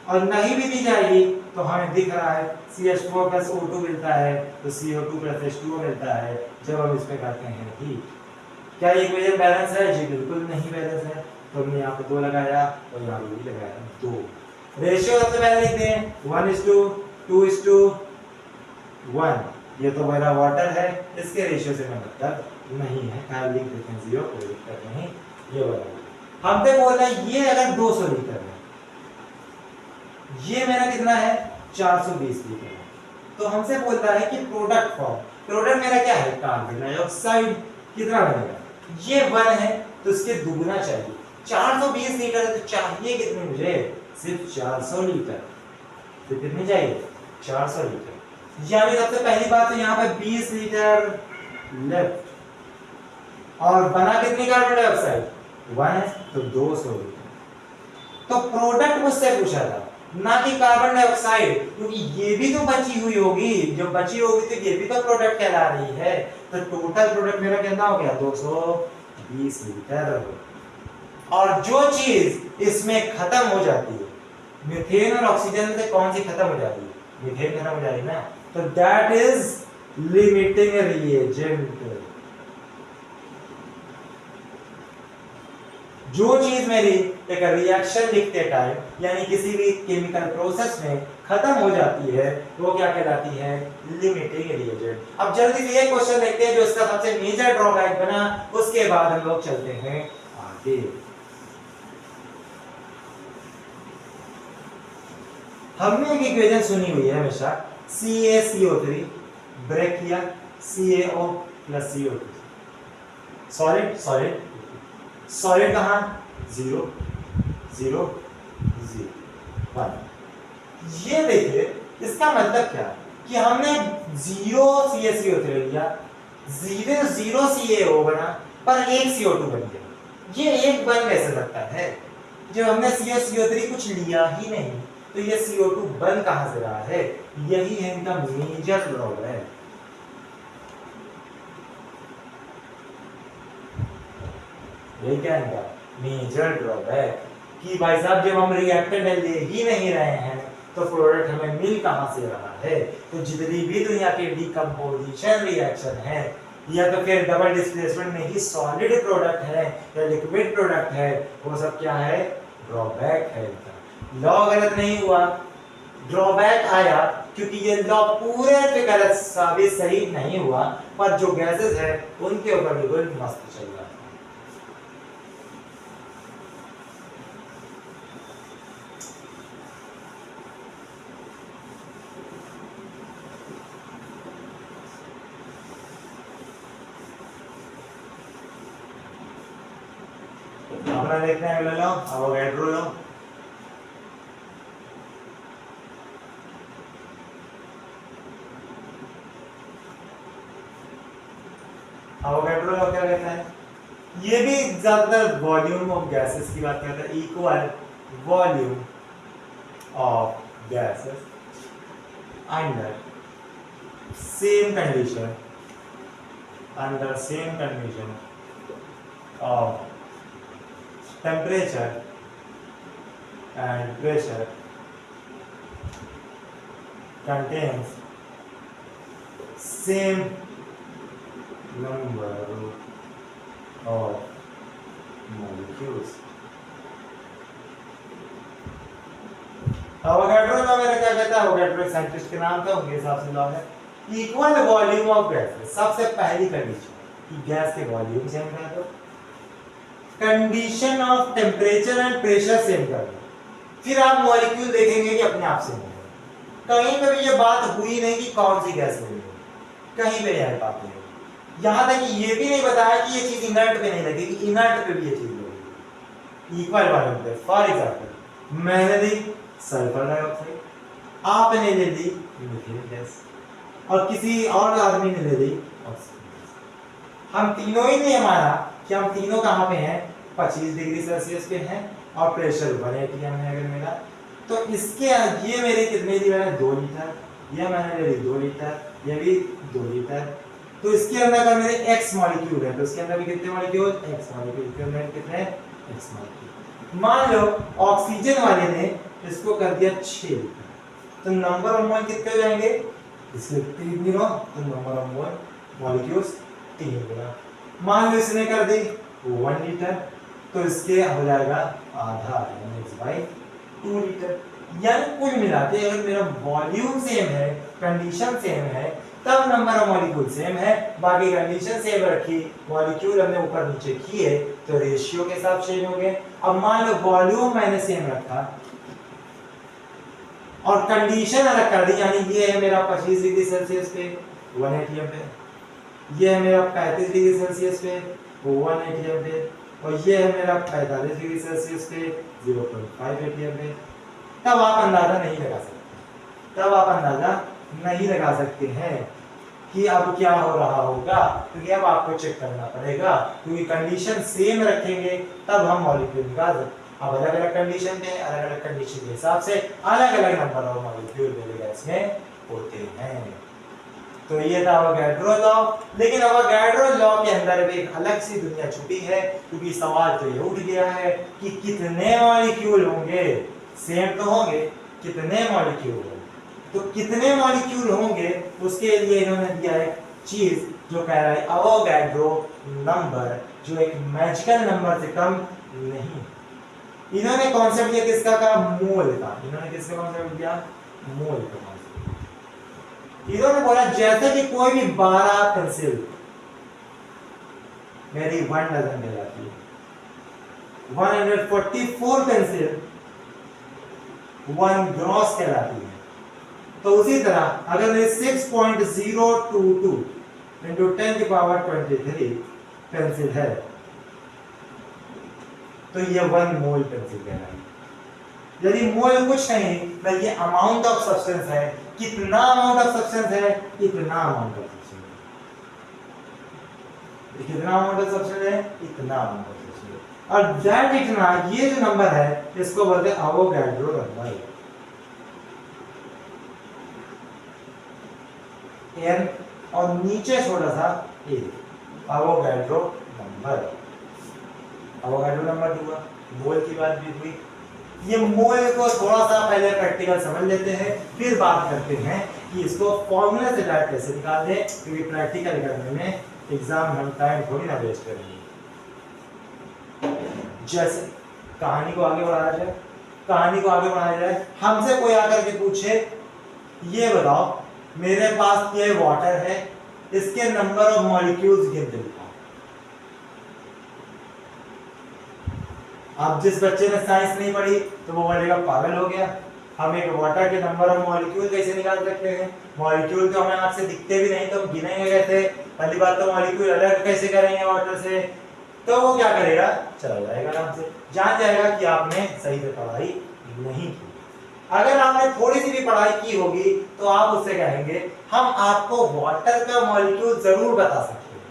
और नहीं भी दी जाएगी तो हमें दिख रहा है CH4 + O2 मिलता है तो CO2 + H2O मिलता है। जब हम इस पे करते हैं कि क्या ये इक्वेशन बैलेंस है, जी बिल्कुल नहीं बैलेंस है। तो हमने यहाँ पे 2 लगाया और यहाँ पे भी लगाया 2। रेशियो सबसे पहले लिखते हैं 1:2:1। ये तो मेरा वाटर है, इसके रेशियो से मतलब नहीं है, खाली लिख देते हैं 0, कोई दिक्कत नहीं। ये वाला हमने बोला ये अगर 200 लीटर है, ये मेरा कितना है 420 लीटर है, तो हमसे बोलता है कि प्रोडक्ट फॉर्म, प्रोडक्ट मेरा क्या है, कार्बन डाइऑक्साइड, कितना बनेगा, ये 1 है तो इसके दुगना चाहिए, 420 लीटर है तो चाहिए कितने मुझे, सिर्फ 400 लीटर, तो कितनी चाहिए, 400 लीटर। यानी सबसे पहली बात तो यहाँ पे 20 लीटर लेफ्ट, और बना कितनी कार्बन डाइऑक्साइड, 1 है तो 200 लीटर। तो प्रोडक्ट मुझसे पूछा था, ना कि कार्बन डाइऑक्साइड, क्योंकि ये भी तो बची हुई होगी, जो बची होगी तो ये भी तो प्रोडक्ट कहला रही है। तो टोटल प्रोडक्ट मेरा कितना हो गया, 220 लीटर। और जो चीज इसमें खत्म हो जाती है, मीथेन और ऑक्सीजन से कौन सी खत्म हो जाती है, मीथेन खत्म हो जाती है ना, तो दैट इज लिमिटिंग रिएजेंट। जो चीज मेरी एक रिएक्शन लिखते टाइम यानी किसी भी केमिकल प्रोसेस में खत्म हो जाती है वो क्या कहलाती है, लिमिटिंग रिएजेंट। अब जल्दी से एक क्वेश्चन देखते हैं जो इसका सबसे मेजर ड्रॉबैक बना, उसके बाद हम लोग चलते हैं आगे। हमने एक इक्वेशन सुनी हुई है हमेशा, CaCO3 ब्रेक किया CaO plus CO2, solid solid solid कहाँ, 0 0 0 1। ये देखिए इसका मतलब क्या कि हमने 0 CaCO3 लिया, 0 CaO बना, पर 1 CO2 बन गया। ये एक बन कैसे सकता है जब हमने CaCO3 कुछ लिया ही नहीं, तो ये CO2 बन कहां से रहा है, यही है इनका मेजर प्रॉब्लम है। ये क्या है मेजर ड्रॉबैक कि भाई साहब जब हम रिएक्टेंट ले ही नहीं रहे हैं तो प्रोडक्ट हमें मिल कहां से रहा है। तो जितनी भी दुनिया के डिकम्पोजिशन रिएक्शन है या तो फिर डबल डिस्प्लेसमेंट में ही सॉलिड प्रोडक्ट है या लिक्विड प्रोडक्ट है, वो सब क्या है, ड्रॉबैक है इनका। लॉ गलत नहीं हुआ, ड्रॉबैक आया क्योंकि ये लॉ पूरे पे गलत साबित सही नहीं हुआ, पर जो गैसेस है उनके ऊपर बिल्कुल मस्त चल रहा है। अपना देखते हैं अगला लो, अवोगाड्रो लो। अवोगाड्रो लॉ क्या कहता है, ये भी ज्यादातर वॉल्यूम ऑफ गैसेस की बात करता है, equal volume of gases under same condition, under same condition of temperature and pressure contains same number of molecules। Avogadro law मेरा क्या कहता है, अवोगाड्रो एक साइंटिस्ट के नाम था, उनके हिसाब से लॉ है इक्वल वॉल्यूम ऑफ गैस। सबसे पहली कंडीशन कि गैस के वॉल्यूम सेम है, तो condition of temperature and pressure same कर दो, फिर आप मॉलिक्यूल देखेंगे कि अपने आप से मिलेगा। कहीं पे भी ये बात हुई नहीं कि कौन सी गैस मिलेगी, कहीं पे नहीं बात नहीं। यहां तक कि ये भी नहीं बताया कि ये चीज इनर्ट पे नहीं लगेगी, इनर्ट पे भी ये चीज लगेगी इक्वल वॉल्यूम पे। फॉर एग्जांपल मैंने ली सल्फर डाइऑक्साइड, आपने ले ली मीथेन गैस, और किसी और आदमी ने ले ली ऑक्सीजन गैस। हम तीनों ही ने माना कि हम तीनों कहां पे हैं, 25 डिग्री सेल्सियस पे हैं, और प्रेशर 1 atm है अगर मेरा, तो इसके ये मेरे कितने ली, मैंने 2 लीटर, ये मैंने ले ली 2 लीटर, ये भी 2 लीटर। तो इसके अंदर अगर मेरे x मॉलिक्यूल है तो इसके अंदर भी कितने मॉलिक्यूल, x मॉलिक्यूल के अंदर कितने, x मॉलिक्यूल। मान लो ऑक्सीजन वाले ने इसको कर दिया 6 लीटर, तो नंबर ऑफ मोल कितने हो जाएंगे, इसलिए 3 गिनो, तो नंबर ऑफ मोल मॉलिक्यूल्स 3 गुना। मान लो इसने कर दी 1 लीटर, तो इसके हो जाएगा आधा यानी 2 लीटर। यानी कुल मिला के अगर मेरा वॉल्यूम सेम है, कंडीशन सेम है, तब नंबर ऑफ मॉलिक्यूल सेम है, बाकी कंडीशन सेम रखी, मॉलिक्यूल हमने ऊपर नीचे किए तो रेशियो के साथ चेंज हो गए। अब मान लो वॉल्यूम मैंने सेम रखा, और कंडीशन अलग कर दी, यानी ये है मेरा 25 डिग्री सेल्सियस पे 1 एटीएम पे, ये है मेरा 35 डिग्री सेल्सियस पे 1 एटीएम पे, और ये है मेरा 45 डिग्री सेल्सियस पे 0.5 एटीएम पे। तब आप अंदाजा नहीं लगा सकते, तब आप अंदाजा नहीं लगा सकते हैं कि अब क्या हो रहा होगा, क्योंकि अब आपको चेक करना पड़ेगा, क्योंकि कंडीशन सेम रखेंगे तब हम मॉलिक्यूल निकाल सकते। अब अलग अलग कंडीशन पे, अलग अलग कंडीशन के हिसाब से अलग अलग नंबर ऑफ मॉलिक्यूल मेरे गैस में होते हैं। तो ये था अवोगाड्रो लॉ। लेकिन अवोगाड्रो लॉ के अंदर भी एक अलग सी दुनिया छुपी है, क्योंकि सवाल तो ये उठ गया है कि कितने मॉलिक्यूल होंगे, सेम तो होंगे, कितने मॉलिक्यूल होंगे। तो कितने मॉलिक्यूल होंगे उसके लिए इन्होंने दिया है चीज जो कह रहा है अवोगाड्रो नंबर, जो एक मैजिकल नंबर से कम नहीं। इन्होंने कॉन्सेप्ट दिया किसका का, मोल का। इन्होंने किसका कॉन्सेप्ट दिया, मोल का कॉन्सेप्ट। इन्होंने बोला जैसे कि कोई भी 12 पेंसिल मेरी 1 डजन कहलाती है, 144 पेंसिल 1 ग्रॉस कहलाती है। तो उसी तरह अगर मेरी 6.022 into 10 की पावर 23 पेंसिल है तो ये 1 मोल पेंसिल कहलाएगी। यदि मोल कुछ नहीं बल्कि ये अमाउंट ऑफ सब्सटेंस है, कितना अमाउंट ऑफ सब्सटेंस है, इतना अमाउंट ऑफ सब्सटेंस है, कितना अमाउंट ऑफ सब्सटेंस है, इतना अमाउंट ऑफ सब्सटेंस है। और दैट इतना, ये जो नंबर है इसको बोलते हैं अवोगाड्रो नंबर। n और नीचे छोटा सा a, Avogadro number. Avogadro number हुआ, मोल की बात भी हुई। ये मोल को थोड़ा सा पहले प्रैक्टिकल समझ लेते हैं, फिर बात करते हैं कि इसको फॉर्मूला से डायरेक्ट कैसे निकाल दें, क्योंकि प्रैक्टिकल करने में एग्जाम हम टाइम थोड़ी ना वेस्ट करेंगे। जैसे कहानी को आगे बढ़ाया जाए, कहानी को आगे बढ़ाया जाए, हमसे कोई आकर के पूछे ये बताओ मेरे पास ये वाटर है, इसके नंबर ऑफ मॉलिक्यूल्स गिन दिखाओ। अब जिस बच्चे ने साइंस नहीं पढ़ी तो वो बोलेगा पागल हो गया, हम एक वाटर के नंबर ऑफ मॉलिक्यूल कैसे निकाल सकते हैं, मॉलिक्यूल तो हमें आंख से दिखते भी नहीं तो हम गिनेंगे कैसे, पहली बात तो मॉलिक्यूल अलग कैसे करेंगे वाटर से। तो वो क्या करेगा, चला जाएगा आराम से, जान जाएगा कि आपने सही से पढ़ाई नहीं की। अगर आपने थोड़ी सी भी पढ़ाई की होगी तो आप उससे कहेंगे हम आपको वाटर का मॉलिक्यूल जरूर बता सकते हैं,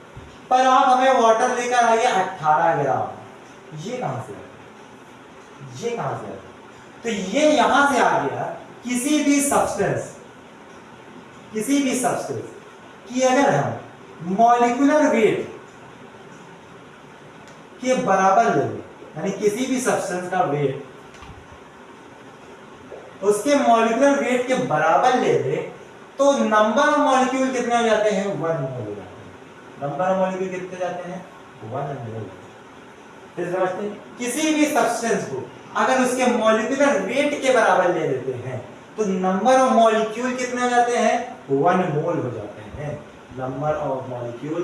पर आप हमें वाटर लेकर आइए 18 ग्राम। ये कहां से, ये कहां से? तो ये यहां से आ गया, किसी भी सब्सटेंस की अगर हम मॉलिक्यूलर वेट के बराबर ले लें, यानी किसी भी सब्सटेंस का वेट उसके मॉलिक्यूलर वेट के बराबर ले ले तो नंबर ऑफ मॉलिक्यूल कितने हो जाते हैं, 1 मोल हो जाते हैं। नंबर ऑफ मॉलिक्यूल कितने जाते हैं, 1 मोल। फिर समझते हैं, किसी भी सब्सटेंस को अगर उसके मॉलिक्यूलर वेट के बराबर ले लेते हैं तो नंबर ऑफ मॉलिक्यूल कितने हो जाते हैं, 1 मोल हो जाते हैं। नंबर ऑफ मॉलिक्यूल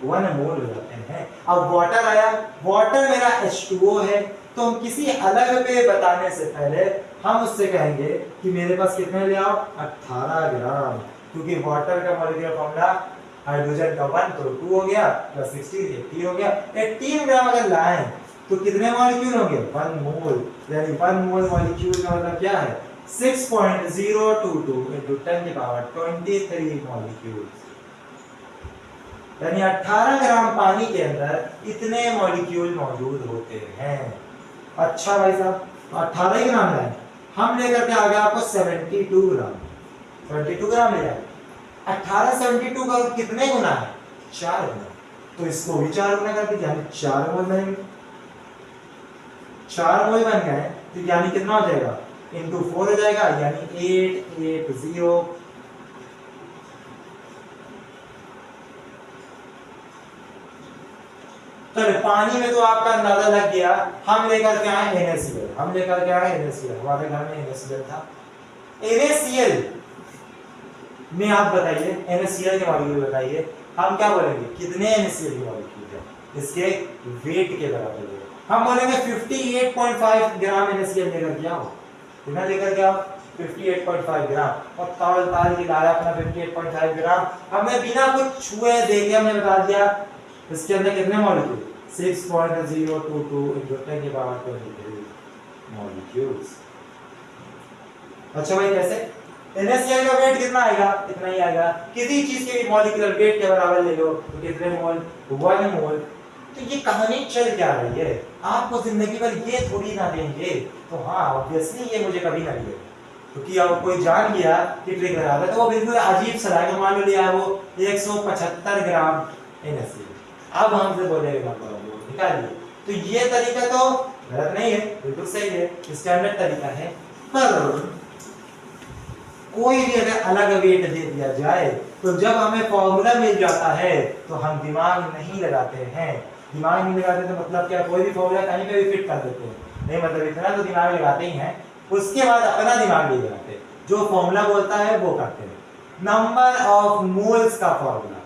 1 मोल हो जाते हैं। अब वाटर आया, वाटर मेरा H2O है, तो हम किसी अलग पे बताने से पहले हम उससे कहेंगे कि मेरे पास कितने ले आओ, 18 ग्राम, क्योंकि वाटर का मॉलिक्यूलर फॉर्मूला हाइड्रोजन का 1 तो 2 हो गया प्लस 16 18 हो गया। 18 ग्राम अगर लाएं तो कितने मॉलिक्यूल होंगे, 1 मोल, यानी 1 मोल मॉलिक्यूल का मतलब क्या है, 6.022 into 10 की पावर 23 मॉलिक्यूल्स, यानी 18 ग्राम पानी के अंदर इतने मॉलिक्यूल मौजूद होते हैं। अच्छा भाई साहब, 18 ग्राम लाए, हम लेकर के आ गए आपको 72 ग्राम, 72 ग्राम ले आए। 18 72 का कितने गुना है, 4 गुना, तो इसको भी 4 गुना कर दीजिए, यानी 4 मोल बनेंगे। 4 मोल बन गए तो यानी कितना हो जाएगा, इंटू 4 हो जाएगा, यानी 880। तो पानी में तो आपका अंदाजा लग गया, हम लेकर के आए NaCl, हम लेकर के आए NaCl, हमारे घर में NaCl था। NaCl में आप बताइए, NaCl के मॉलिक्यूल बताइए, हम क्या बोलेंगे, कितने NaCl के मॉलिक्यूल है, इसके वेट के बराबर है। हम बोलेंगे 58.5 ग्राम NaCl लेकर के आओ, कितना लेकर के आओ 58.5 ग्राम, और ताल की लाया अपना 58.5 ग्राम। हमने बिना कुछ छुए देखे हमने बता दिया इसके अंदर कितने मॉलिक्यूल 6.022 into 10 की पावर 23 मॉलिक्यूल्स। अच्छा भाई कैसे? NaCl का वेट कितना आएगा? इतना ही आएगा। किसी चीज के भी मॉलिक्यूलर वेट के बराबर ले लो तो कितने मोल? 1 मोल। तो ये कहानी चल क्या रही है? आपको जिंदगी भर ये थोड़ी ना देंगे, तो हाँ ऑब्वियसली ये मुझे कभी ना मिलेगा, क्योंकि अब कोई जान गया कि ट्रिक लगा था तो वो बिल्कुल अजीब सा है। मान लो लिया वो 175 ग्राम NaCl, अब हमसे बोलेगा वो निकालिए, तो ये तरीका तो गलत नहीं है, बिल्कुल सही है, स्टैंडर्ड तरीका है। पर कोई भी अगर अलग वेट दे दिया जाए तो जब हमें फॉर्मूला मिल जाता है तो हम दिमाग नहीं लगाते हैं। दिमाग नहीं लगाते तो मतलब क्या? कोई भी फॉर्मूला कहीं पे भी फिट कर देते हैं, नहीं मतलब इतना तो दिमाग लगाते ही हैं, उसके बाद अपना दिमाग नहीं लगाते, जो फॉर्मूला बोलता है वो करते हैं। नंबर ऑफ मोल्स का फॉर्मूला,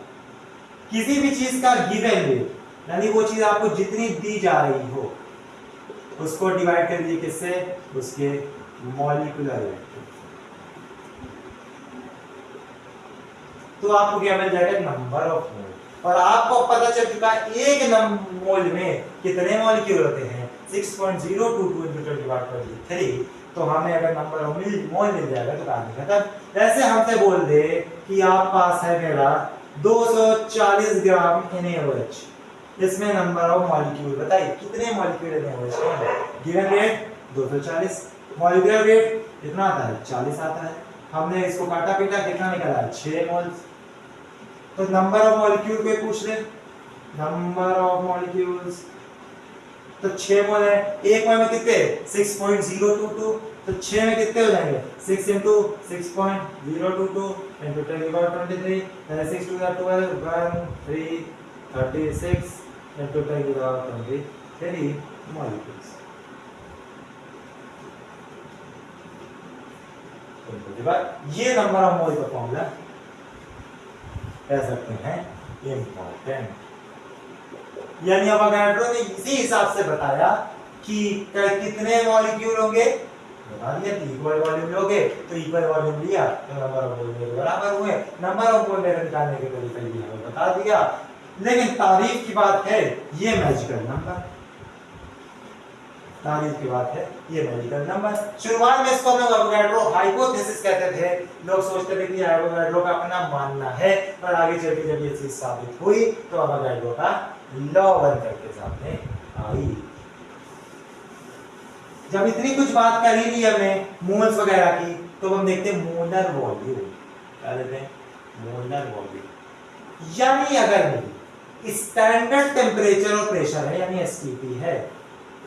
किसी भी चीज का गिवन वेट, यानी वो चीज आपको जितनी दी जा रही हो उसको डिवाइड कर दीजिए किससे? उसके मॉलिक्यूलर वेट, तो आपको क्या मिल जाएगा? Number of mole. और आपको पता चल चुका एक मोल में कितने मॉलिक्यूल होते हैं 6.022 into 10⁻³ तो हमें अगर नंबर ऑफ मोल मिल जाएगा तो कहानी खत्म। जैसे हमसे बोल दे कि आप पास है मेरा 240 ग्राम NaOH, इसमें नंबर ऑफ मॉलिक्यूल बताइए कितने मॉलिक्यूल NaOH हैं? गिवन वेट 240, मॉलिक्यूलर वेट कितना आता है? 40 आता है। हमने इसको काटा पीटा कितना निकला है? 6 मोल्स। तो नंबर ऑफ मॉलिक्यूल पे पूछ ले, नंबर ऑफ मॉलिक्यूल्स तो 6 मोल है। एक मोल में कितने? 6.022, तो 6 में कितने हो जाएंगे? 6 into 6.022 into 10⁻23, 6 to the 12 1 3 36 into 10⁻23 molecules। ये नंबर ऑफ मोल का फॉर्मूला कह सकते हैं इम्पोर्टेंट। यानी अवोगाड्रो ने इसी हिसाब से बताया कि कितने मॉलिक्यूल होंगे, बता दिया कि इक्वल वॉल्यूम लोगे तो इक्वल वॉल्यूम लिया तो नंबर ऑफ मोल के बराबर हुए। नंबर ऑफ मोल निकालने के तरीका ये हमें बता दिया, लेकिन तारीफ की बात है ये मैजिकल नंबर, तारीफ की बात है ये मैजिकल नंबर। शुरुआत में इसको हम लोग अवोगाड्रो हाइपोथेसिस कहते थे, लोग सोचते थे कि अवोगाड्रो का अपना मानना है, पर आगे चल के जब ये चीज साबित हुई तो अवोगाड्रो का लॉ बन करके सामने आई। जब इतनी कुछ बात कर ही ली हमने मोल्स वगैरह की, तो हम देखते हैं मोलर वॉल्यूम। क्या लेते हैं? Molar volume. यानी अगर मेरी स्टैंडर्ड टेम्परेचर और प्रेशर है यानी STP है,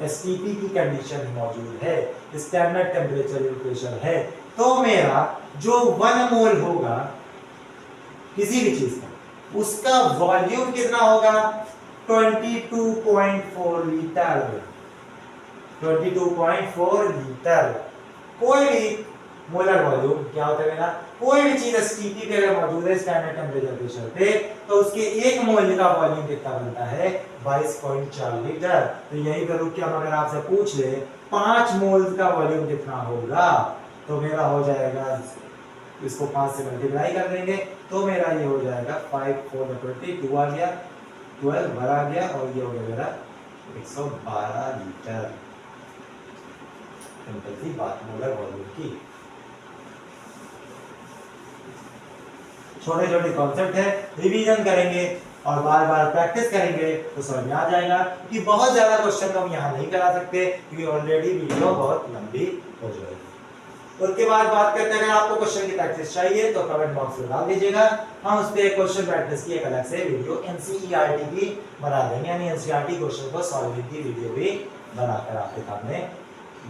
STP की कंडीशन मौजूद है, स्टैंडर्ड टेम्परेचर और प्रेशर है, तो मेरा जो 1 मोल होगा किसी भी चीज का उसका वॉल्यूम कितना होगा? 22.4 लीटर। 22.4 लीटर। कोई भी मोलर वॉल्यूम क्या होता है मेरा? कोई भी चीज STP पे अगर मौजूद है स्टैंडर्ड टेम्परेचर प्रेशर पे, तो उसके 1 मोल का वॉल्यूम कितना बनता है? 22.4 लीटर। तो यही करूँ कि हम अगर आपसे पूछ ले 5 मोल का वॉल्यूम कितना होगा, तो मेरा हो जाएगा, इसको 5 से मल्टीप्लाई कर देंगे तो मेरा ये हो जाएगा 5 4 22 आ गया, 12 भर आ गया, और ये हो गया मेरा 112 लीटर। सिंपल सी बात मोलर वॉल्यूम की। छोटे छोटे कॉन्सेप्ट है, रिवीजन करेंगे और बार बार प्रैक्टिस करेंगे तो समझ में आ जाएगा कि बहुत ज्यादा क्वेश्चन तो हम यहाँ नहीं करा सकते क्योंकि ऑलरेडी वीडियो बहुत लंबी हो जाएगी। उसके बाद बात करते हैं, अगर आपको क्वेश्चन की प्रैक्टिस चाहिए तो कमेंट बॉक्स में डाल दीजिएगा, हम उस पे क्वेश्चन प्रैक्टिस की एक अलग से वीडियो NCERT की बना देंगे, यानी NCERT क्वेश्चन को सॉल्विंग की वीडियो भी बनाकर आपके सामने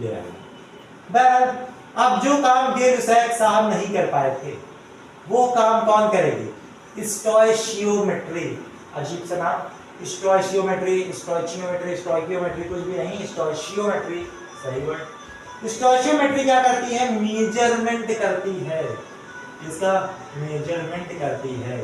ले आएंगे। अब जो काम गे-लुसैक साहब नहीं कर पाए थे वो काम कौन करेगी? स्टोइचियोमेट्री। अजीब सा नाम, स्टोइचियोमेट्री, स्टोइचियोमेट्री, स्टोइकियोमेट्री कुछ भी नहीं, स्टोइचियोमेट्री सही वर्ड। स्टोइचियोमेट्री क्या करती है? मेजरमेंट करती है। इसका मेजरमेंट करती है,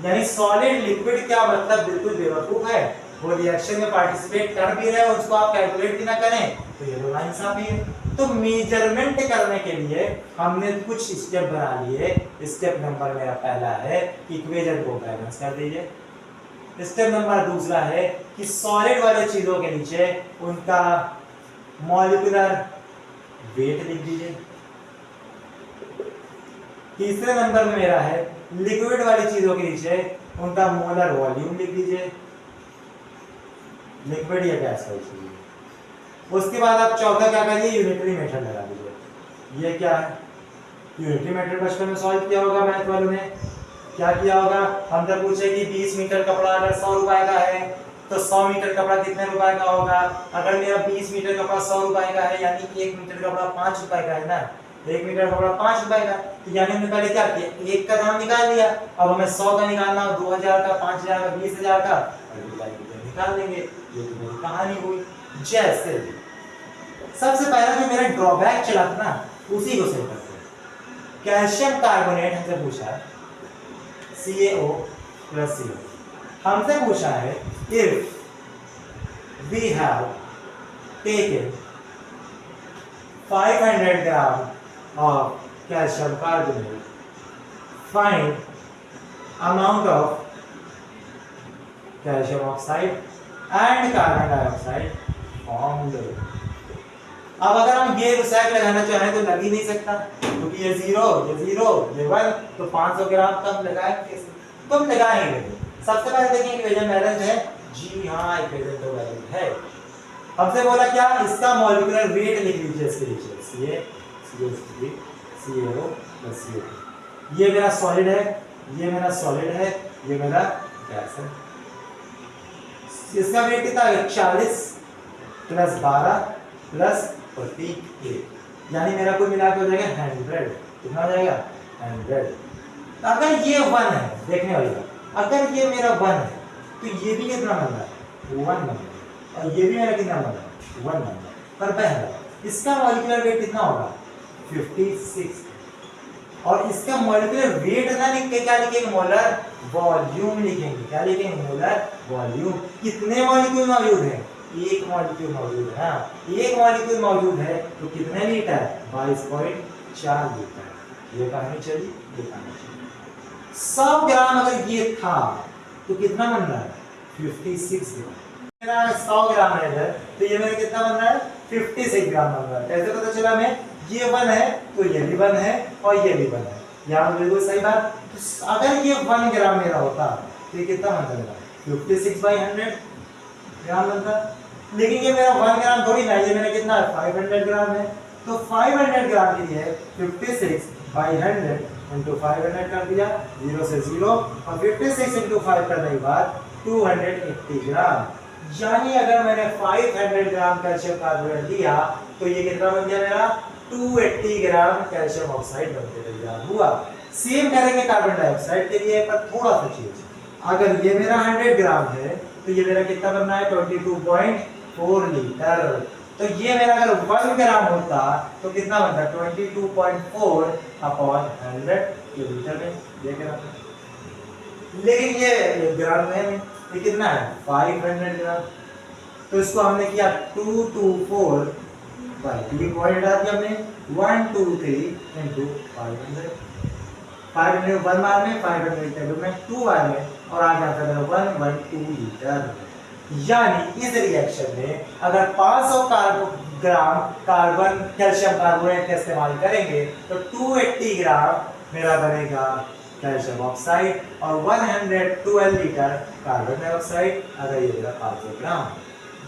यानी सॉलिड लिक्विड क्या मतलब बिल्कुल बेवकूफ है, वो रिएक्शन में पार्टिसिपेट कर भी रहे हैं और उसको आप कैलकुलेट भी ना करें तो ये तो नाइंसाफी है। तो मेजरमेंट करने के लिए हमने कुछ स्टेप बना लिए। स्टेप नंबर मेरा पहला है इक्वेशन को बैलेंस कर दीजिए। स्टेप नंबर दूसरा है कि सॉलिड वाले चीजों के नीचे उनका मॉलिक्यूलर वेट लिख दीजिए। तीसरे नंबर में मेरा है लिक्विड वाली चीजों के नीचे उनका मोलर वॉल्यूम लिख दीजिए, लिक्विड या गैस वाली चीज। उसके बाद आप चौथा क्या करिए, यूनिटरी मेथड लगा दीजिए। ये क्या है, यूनिटरी मेथड बचपन में सॉल्व किया होगा मैथ वालों ने। क्या किया होगा, हमसे पूछे कि 20 मीटर कपड़ा अगर 100 रुपए का है तो 100 मीटर कपड़ा कितने रुपए का होगा। अगर मेरा 20 मीटर कपड़ा 100 रुपए का है यानी 1 मीटर कपड़ा 5 रुपए का है ना, 1 मीटर कपड़ा 5 रुपए का, तो यानी हमने पहले क्या किया, एक का दाम निकाल लिया। अब हमें 100 का निकालना हो, 2000 का, 5000 का, 20000 का, निकाल लेंगे। ये तो मेरी कहानी हुई। जैसे सबसे पहला जो मेरा ड्रॉबैक चला था ना, उसी को सही करते हैं। कैल्शियम कार्बोनेट हमसे पूछा है CaO + CO। हमसे पूछा है if we have taken 500 gram of calcium carbonate, find amount of calcium oxide and carbon dioxide formed. अब अगर हम ये रिसाइक लगाना चाहें तो लग ही नहीं सकता, क्योंकि ये 0 ये 1, तो 500 ग्राम कम लगाएंगे कैसे, तो हम लगाएंगे। सबसे पहले देखें इक्वेशन बैलेंस है। जी हाँ, इक्वेशन तो बैलेंस है। हमसे बोला क्या, इसका मॉलिक्यूलर वेट लिख लीजिए इसके नीचे, CaCO + CO। ये मेरा सॉलिड है, ये मेरा सॉलिड है, ये मेरा गैस है। इसका वेट कितना है, 40 + 12 + 48, यानी मेरा कुल मिला के हो जाएगा 100। कितना हो जाएगा, 100। अगर ये 1 है, देखने वाली बात, अगर ये मेरा 1 है तो ये भी कितना बन रहा है, 1 बन रहा है, और ये भी मेरा कितना बन रहा है, 1 बन रहा है। पर पहला इसका मॉलिक्यूलर वेट कितना होगा, 56, और इसका मॉलिक्यूलर वेट ना लिख के क्या लिखेंगे, मोलर वॉल्यूम लिखेंगे। क्या लिखेंगे, मोलर वॉल्यूम। कितने मॉलिक्यूल मौजूद हैं, एक मॉलिक्यूल मौजूद है। हाँ, एक मॉलिक्यूल मौजूद है तो कितने लीटर, 22.4 लीटर। ये कहानी चली, ये कहानी चली। 100 ग्राम अगर ये था तो कितना बन रहा है, 56 ग्राम। मेरा 100 ग्राम है इधर, तो ये मेरा कितना बन रहा है, 56 ग्राम बन रहा है। कैसे पता चला हमें, ये 1 है तो ये भी 1 है और ये भी 1 है। यहाँ बिल्कुल सही बात। तो अगर ये 1 ग्राम मेरा होता तो ये कितना बनता है, 56/100 ग्राम बनता। लेकिन ये मेरा 1 ग्राम थोड़ी ना, ये मेरा कितना है, 500 ग्राम है। तो 500 ग्राम के लिए 56/100 इंटू 500 कर दिया, 0 से 0, और 56 इंटू 5 करने के बाद 280 ग्राम। यानी अगर मैंने 500 ग्राम कैल्शियम कार्बोनेट लिया तो ये कितना बन गया मेरा, 280 ग्राम कैल्शियम ऑक्साइड बनके तैयार हुआ। सेम करेंगे कार्बन डाइऑक्साइड के लिए, पर थोड़ा सा चीज, अगर ये मेरा 100 ग्राम है तो ये मेरा कितना बनना है, 22.4 लीटर। तो ये मेरा अगर 1 ग्राम होता तो कितना बनता, 22.4/100 लीटर में। देख रहे हैं, लेकिन ये ग्राम में है, ये कितना है, 500 ग्राम। तो इसको हमने किया 224 बाई पॉइंट डाल दिया हमने, 123 इंटू 500। 500 1 बार में, 500 में 2 बार में, और आ जाता है 112 लीटर। यानी इस रिएक्शन में अगर 500 ग्राम कार्बन कैल्शियम कार्बोनेट का इस्तेमाल करेंगे तो 280 ग्राम मेरा बनेगा कैल्शियम ऑक्साइड और 112 लीटर कार्बन डाइऑक्साइड। अगर ये मेरा 500 ग्राम,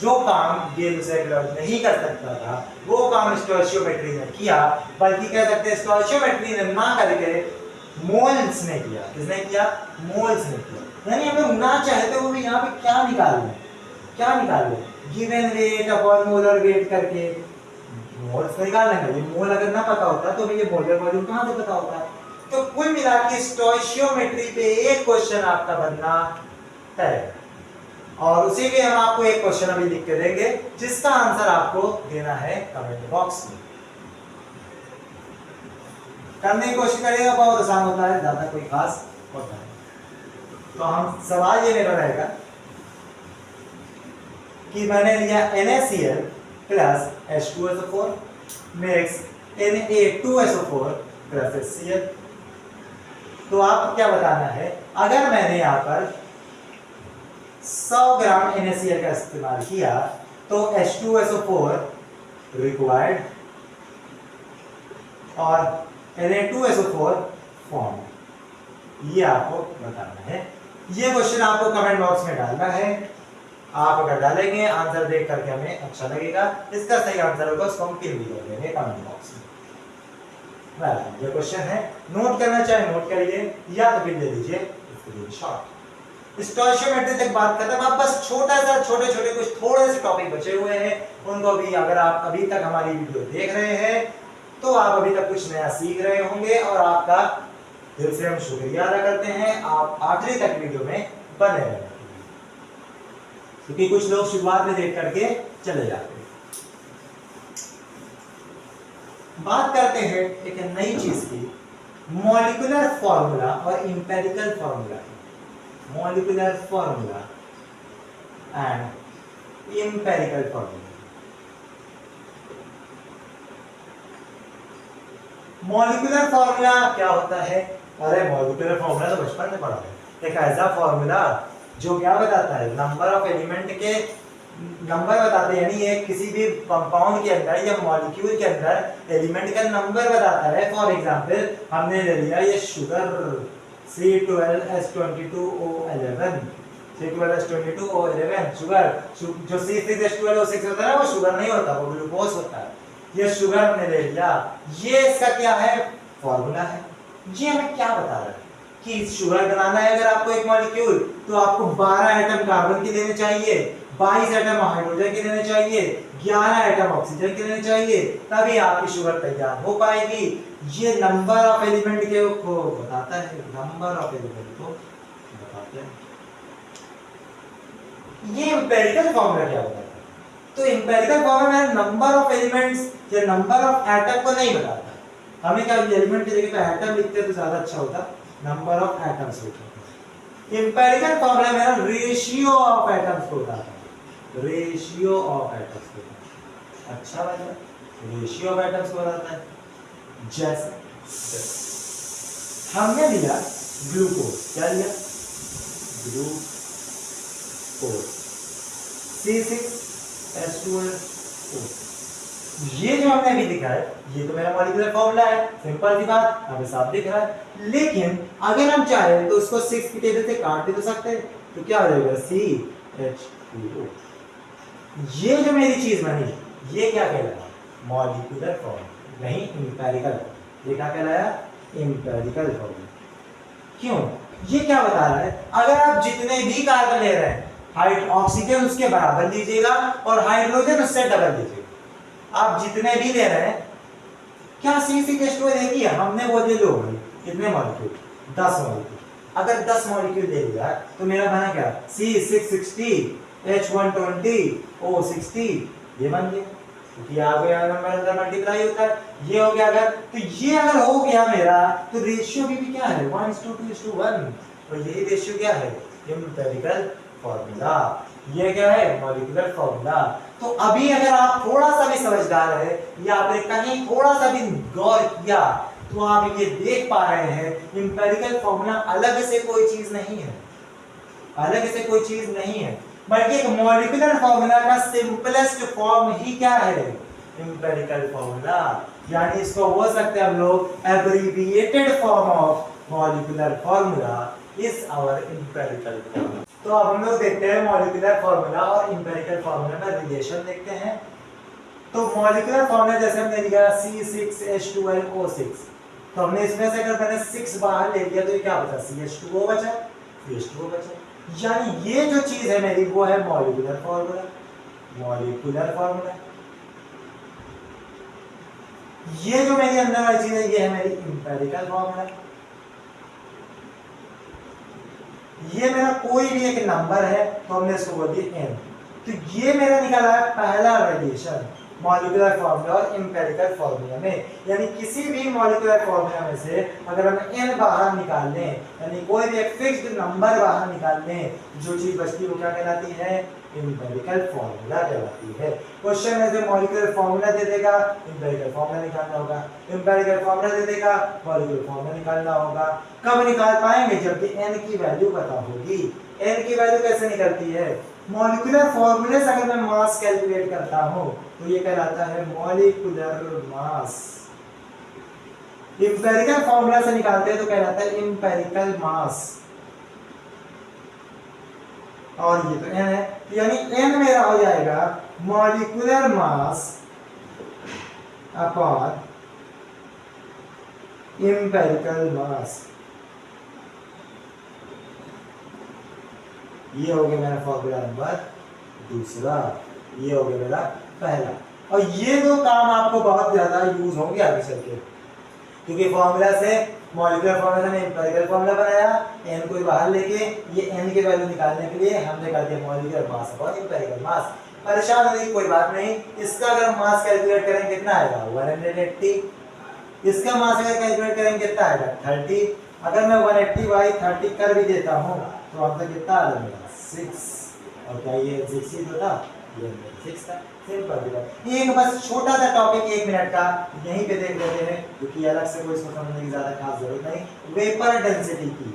जो काम ये रिसाइक्लर नहीं कर सकता था वो काम स्टोइचियोमेट्री ने किया, बल्कि कह सकते हैं स्टोइचियोमेट्री ने ना करके मोल्स ने किया। किसने किया, मोल्स ने किया। यानी हमें ना चाहते हुए भी यहाँ पे क्या निकाल लें, क्या निकाल लें, given weight upon molar weight करके मोल्स निकाल लेंगे। ये मोल अगर ना पता होता तो ये मोलर वॉल्यूम कहाँ से पता होता। तो कुल मिला के स्टोइचियोमेट्री पे एक क्वेश्चन आपका बनना है, और उसी के हम आपको एक क्वेश्चन अभी लिख के देंगे जिसका आंसर आपको देना है कमेंट बॉक्स में। करने की कोशिश करिएगा, बहुत आसान होता है, ज्यादा कोई खास होता है। तो हम सवाल ये मेरा रहेगा कि मैंने लिया NaCl + H2SO4, makes Na2SO4 plus HCl। तो आपको क्या बताना है, अगर मैंने यहाँ पर 100 ग्राम NaCl का इस्तेमाल किया तो H2SO4 रिक्वायर्ड और Na2SO4 फॉर्म, ये आपको बताना है। ये क्वेश्चन आपको कमेंट बॉक्स में डालना है। आप अगर डालेंगे आंसर देख करके हमें अच्छा लगेगा, इसका सही आंसर होगा उसको हम पिन भी कर देंगे कमेंट बॉक्स में। ये क्वेश्चन है, नोट करना चाहे नोट करिए या तो पिन दे दीजिए। इसके लिए शॉर्ट स्टोइचियोमेट्री तक बात करते हैं। अब बस छोटा सा छोटे छोटे कुछ थोड़े से टॉपिक बचे हुए हैं, उनको भी अगर आप अभी तक हमारी वीडियो देख रहे हैं तो आप अभी तक कुछ नया सीख रहे होंगे और आपका दिल से हम शुक्रिया अदा करते हैं। आप आखिरी तक वीडियो में बने रहें, क्योंकि कुछ लोग शुरुआत में देख करके चले जाते हैं। बात करते हैं एक नई चीज की, मॉलिक्यूलर फॉर्मूला और empirical formula. Molecular formula and empirical formula. Molecular formula क्या होता है? अरे मॉलिक्यूलर फॉर्मूला तो बचपन में पढ़ा है। एक ऐसा फॉर्मूला जो क्या बताता है, नंबर ऑफ एलिमेंट के नंबर बताते हैं, यानी ये किसी भी कंपाउंड के अंदर या मॉलिक्यूल के अंदर एलिमेंट का नंबर बताता है। फॉर एग्जांपल हमने ले लिया ये शुगर C12H22O11, C12H22O11 शुगर, जो C6H12O6 होता है वो शुगर नहीं होता, वो ग्लूकोज होता है। ये शुगर हमने ले लिया, ये इसका क्या है, फॉर्मूला है। ये हमें क्या बता रहा है कि शुगर बनाना है अगर आपको एक मॉलिक्यूल, तो आपको 12 एटम कार्बन के लेने चाहिए, 22 एटम हाइड्रोजन के लेने चाहिए, 11 एटम ऑक्सीजन के लेने चाहिए, तभी आपकी शुगर तैयार हो पाएगी। ये नंबर ऑफ एलिमेंट के को बताता है, नंबर ऑफ एलिमेंट को बताता है। ये एम्पिरिकल फॉर्मूला क्या बताता है? तो एम्पिरिकल फॉर्मूला में नंबर ऑफ एलिमेंट्स या नंबर ऑफ एटम को नहीं बताता। हमें क्या एलिमेंट की जगह पे एटम लिखते तो ज्यादा अच्छा होता, नंबर ऑफ एटम्स होता। एम्पिरिकल फॉर्मूला में रेशियो ऑफ एटम्स को बताता है, रेशियो ऑफ एटम्स को। अच्छा भाई, रेशियो ऑफ एटम्स को बताता है। जैसे हमने लिया ग्लूकोज, क्या लिया, ग्लूकोज C6H12O। ये जो हमने अभी लिखा है ये तो मेरा मॉलिक्यूलर फॉर्मूला है, सिंपल सी बात, हमें साफ दिख रहा है। लेकिन अगर हम चाहे तो उसको 6 की टेबल से काट भी तो सकते हैं, तो क्या हो जाएगा CH2O। ये जो मेरी चीज बनी ये क्या कहलाया, मॉलिक्यूलर फॉर्मूला, नहीं इंपेरिकल। ये क्या कहलाया, इंपेरिकल फॉर्मूला। क्यों, ये क्या बता रहा है, अगर आप जितने भी कार्बन ले रहे हैं, ऑक्सीजन उसके बराबर लीजिएगा और हाइड्रोजन उससे डबल लीजिएगा। आप जितने भी ले रहे हैं, क्या C6H12 एक ही है, हमने वो ले लो कितने मॉलिक्यूल, 10 मॉलिक्यूल। अगर 10 मॉलिक्यूल ले लिया तो मेरा बना क्या, C660H120O60, ये बन गया, क्योंकि यहाँ नंबर अंदर मल्टीप्लाई होता है। ये हो गया अगर, तो ये अगर हो गया मेरा, तो रेशियो भी क्या है 1:2:1, और यही रेशियो क्या है, एम्पिरिकल फॉर्मूला। ये क्या है, मॉलिक्यूलर फॉर्मूला। तो अभी अगर आप थोड़ा सा भी समझदार है या आपने कहीं थोड़ा सा भी गौर किया, तो आप ये देख पा रहे हैं एम्पिरिकल फॉर्मूला अलग से कोई चीज नहीं है, अलग से कोई चीज नहीं है, बल्कि एक मॉलिक्यूलर फॉर्मूला का सिंपलेस्ट फॉर्म ही क्या है, एम्पिरिकल फॉर्मूला। यानी इसको बोल सकते हैं हम लोग abbreviated form of molecular formula is our empirical formula. तो अब हम लोग देखते हैं मॉलिक्यूलर फॉर्मूला और एम्पिरिकल फॉर्मूला में रिलेशन देखते हैं। तो मॉलिक्यूलर फॉर्मूला जैसे हमने लिया C6H12O6, तो हमने इसमें से अगर मैंने 6 बाहर ले लिया तो ये क्या बचा, CH2O बचा, CH2O बचा। यानी ये जो चीज है मेरी वो है मॉलिक्यूलर फॉर्मूला, मॉलिक्यूलर फॉर्मूला। ये जो मेरी अंदर वाली चीज है ये है मेरी एम्पिरिकल फॉर्मूला। ये मेरा कोई भी एक नंबर है तो हमने इसको बोल दिया n। तो ये मेरा निकाला है पहला रिलेशन मॉलिक्यूलर फॉर्मूला और एम्पिरिकल फॉर्मूला में। यानी किसी भी मॉलिक्यूलर फॉर्मूला में से अगर हम n बाहर निकाल लें, यानी कोई भी एक फिक्स्ड नंबर बाहर निकाल लें, जो चीज बचती है वो क्या कहलाती है, एम्पिरिकल फॉर्मूला कहलाती है। क्वेश्चन में से मॉलिक्यूलर फॉर्मूला दे देगा, एम्पिरिकल फॉर्मूला निकालना होगा, एम्पिरिकल फॉर्मूला दे देगा, मॉलिक्यूलर फॉर्मूला निकालना होगा। कब निकाल पाएंगे? जब कि n की वैल्यू पता होगी। n की वैल्यू कैसे निकलती है? मॉलिक्यूलर फॉर्मूले से अगर मैं मास कैलकुलेट करता हूं तो ये कहलाता है मॉलिक्यूलर मास। एम्पिरिकल फॉर्मूला से निकालते हैं तो कहलाता है एम्पिरिकल मास। और ये तो n है, यानी n मेरा हो जाएगा मॉलिक्यूलर मास अपॉन एम्पिरिकल मास। ये हो गया मेरा फॉर्मूला नंबर दूसरा, ये हो गया मेरा पहला। और ये दो काम आपको बहुत ज्यादा यूज होंगे आगे चल के, क्योंकि फॉर्मूला से मॉलिक्यूलर फॉर्मूला में एम्पिरिकल फॉर्मूला बनाया, n को बाहर लेके ये n की वैल्यू निकालने के लिए हमने कर दिया मॉलिक्यूलर मास अपॉन एम्पिरिकल मास। परेशान होने की कोई बात नहीं, इसका अगर हम मास कैलकुलेट करेंगे कितना आएगा 180, इसका मास अगर कैलकुलेट करेंगे कितना आएगा 30। अगर मैं 180 बाई 30 कर भी देता हूँ तो अब तक कितना आ जाएगा 6। और क्या ये 6 ही तो था, ये 6 था। सिंपल। एक बस छोटा सा टॉपिक 1 मिनट का यहीं पे देख लेते हैं, क्योंकि अलग से कोई इसको समझने की ज्यादा खास जरूरत नहीं। वेपर डेंसिटी की,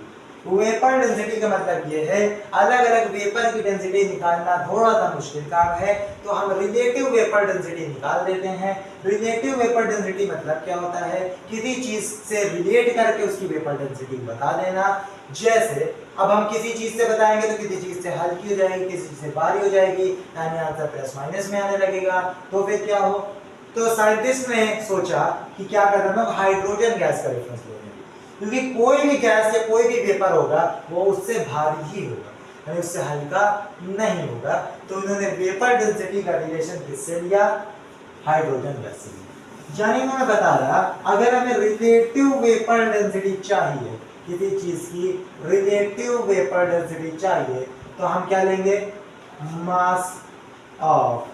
वेपर डेंसिटी का मतलब ये है अलग अलग वेपर की डेंसिटी निकालना थोड़ा सा मुश्किल काम है, तो हम रिलेटिव वेपर डेंसिटी निकाल लेते हैं। रिलेटिव वेपर डेंसिटी मतलब क्या होता है? किसी चीज से रिलेट करके उसकी वेपर डेंसिटी बता देना। जैसे अब हम किसी चीज से बताएंगे तो किसी चीज से हल्की हो जाएगी, किसी चीज से भारी हो जाएगी, यानी आंसर प्लस माइनस में आने लगेगा। तो फिर क्या हो? तो साइंटिस्ट ने सोचा कि क्या करना है, हाइड्रोजन गैस का रेफरेंस लेंगे, क्योंकि कोई भी गैस या कोई भी वेपर होगा वो उससे भारी ही होगा, यानी उससे हल्का नहीं होगा। तो इन्होंने वेपर डेंसिटी का रिलेशन किससे लिया? हाइड्रोजन गैस से लिया। यानी मैं बता रहा, अगर हमें रिलेटिव वेपर डेंसिटी चाहिए, किसी चीज की रिलेटिव वेपर डेंसिटी चाहिए, तो हम क्या लेंगे? मास ऑफ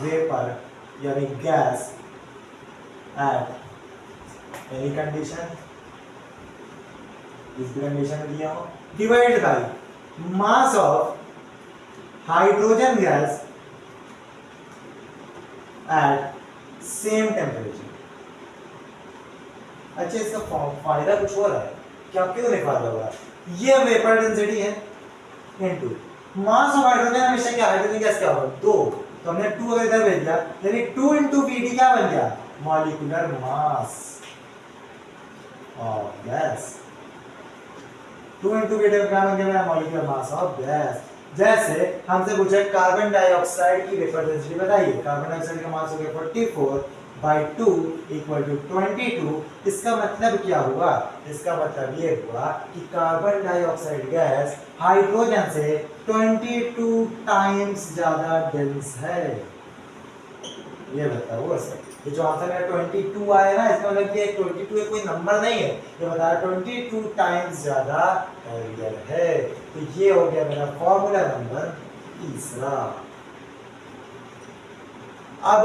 वेपर यानी गैस एट एनी कंडीशन, इस कंडीशन में दिया हो, divide by mass of hydrogen gas at same temperature. अच्छा, इसका फायदा कुछ हो रहा है क्या? क्यों नहीं फायदा हो रहा? ये वेपर डेंसिटी है इनटू मास ऑफ हाइड्रोजन। हमेशा क्या हाइड्रोजन गैस क्या होगा? 2, तो हमने 2 अगर इधर भेज दिया, यानी 2 into Vd क्या बन गया? Molecular mass of gas. 2 into Vd क्या बन गया? Molecular mass of gas. जैसे हमसे पूछा कार्बन डाइऑक्साइड की वेपर डेंसिटी बताइए, कार्बन डाइऑक्साइड का मास हो गया 44/2 = 22। इसका मतलब क्या हुआ? इसका मतलब ये हुआ कि कार्बन डाइऑक्साइड गैस हाइड्रोजन से 22 टाइम्स ज्यादा डेंस है। ये बताओ सर, ये जो आंसर है 22 आया ना, इसका मतलब ये 22 कोई नंबर नहीं है, ये बताया 22 टाइम्स ज्यादा हेवियर है। तो ये हो गया मेरा फॉर्मूला नंबर तीसरा। अब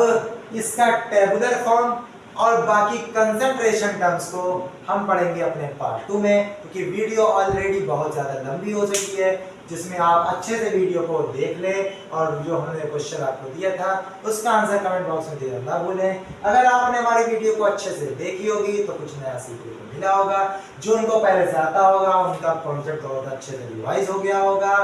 इसका टेबुलर फॉर्म और बाकी कंसंट्रेशन टर्म्स को हम पढ़ेंगे अपने पार्ट 2 में, क्योंकि वीडियो ऑलरेडी बहुत ज़्यादा लंबी हो चुकी है, जिसमें आप अच्छे से वीडियो को देख लें और जो हमने क्वेश्चन आपको दिया था उसका आंसर कमेंट बॉक्स में देना ना भूलें। अगर आपने हमारी वीडियो को अच्छे से देखी होगी तो कुछ नया सीखने को मिला होगा, जो उनको पहले से आता होगा उनका कॉन्सेप्ट बहुत अच्छे से रिवाइज हो गया होगा।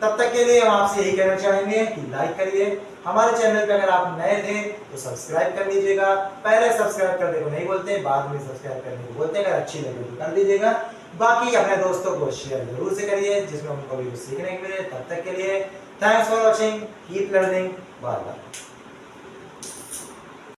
तब तक के लिए हम आपसे यही कहना चाहेंगे कि लाइक करिए, हमारे चैनल पे अगर आप नए थे तो सब्सक्राइब कर लीजिएगा। पहले सब्सक्राइब करने को नहीं बोलते, बाद में सब्सक्राइब करने को बोलते हैं। अगर अच्छी लगे तो कर दीजिएगा। बाकी अपने दोस्तों को शेयर जरूर से करिए, जिसमें उनको भी कुछ सीखने को मिले। तब तक के लिए thanks for watching, keep learning, bye bye.